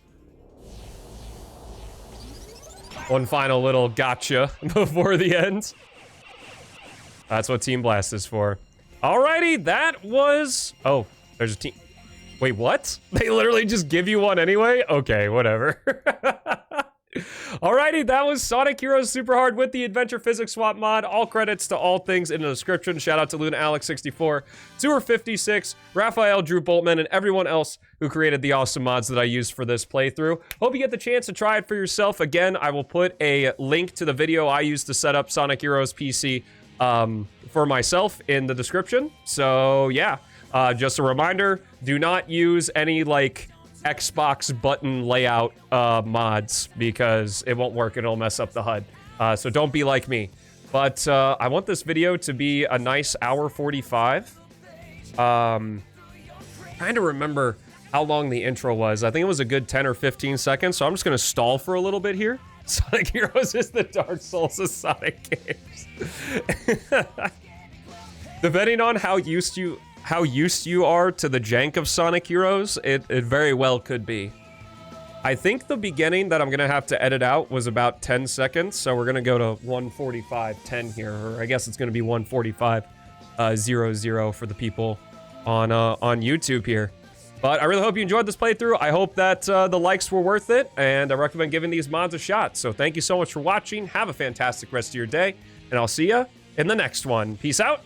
One final little gotcha before the end. That's what Team Blast is for. Alrighty, that was... Oh, there's a team... Wait, what? They literally just give you one anyway? Okay, whatever. Alrighty, that was Sonic Heroes Super Hard with the Adventure Physics Swap mod. All credits to all things in the description. Shout out to Luna Alex 64, Sewer 56, Raphael Drew Boltman, and everyone else who created the awesome mods that I used for this playthrough. Hope you get the chance to try it for yourself. Again, I will put a link to the video I used to set up Sonic Heroes PC for myself in the description. So yeah, just a reminder, do not use any like Xbox button layout mods because it won't work. It'll mess up the HUD. So don't be like me. But I want this video to be a nice hour 45. Trying to remember how long the intro was. I think it was a good 10 or 15 seconds. So I'm just going to stall for a little bit here. Sonic Heroes is the Dark Souls of Sonic games. Depending on how used you are to the jank of Sonic Heroes, it very well could be. I think the beginning that I'm gonna have to edit out was about 10 seconds, so we're gonna go to 1:45:10 here, or I guess it's gonna be 1:45:00 for the people on YouTube here. But I really hope you enjoyed this playthrough. I hope that the likes were worth it, and I recommend giving these mods a shot. So thank you so much for watching. Have a fantastic rest of your day, and I'll see ya in the next one. Peace out.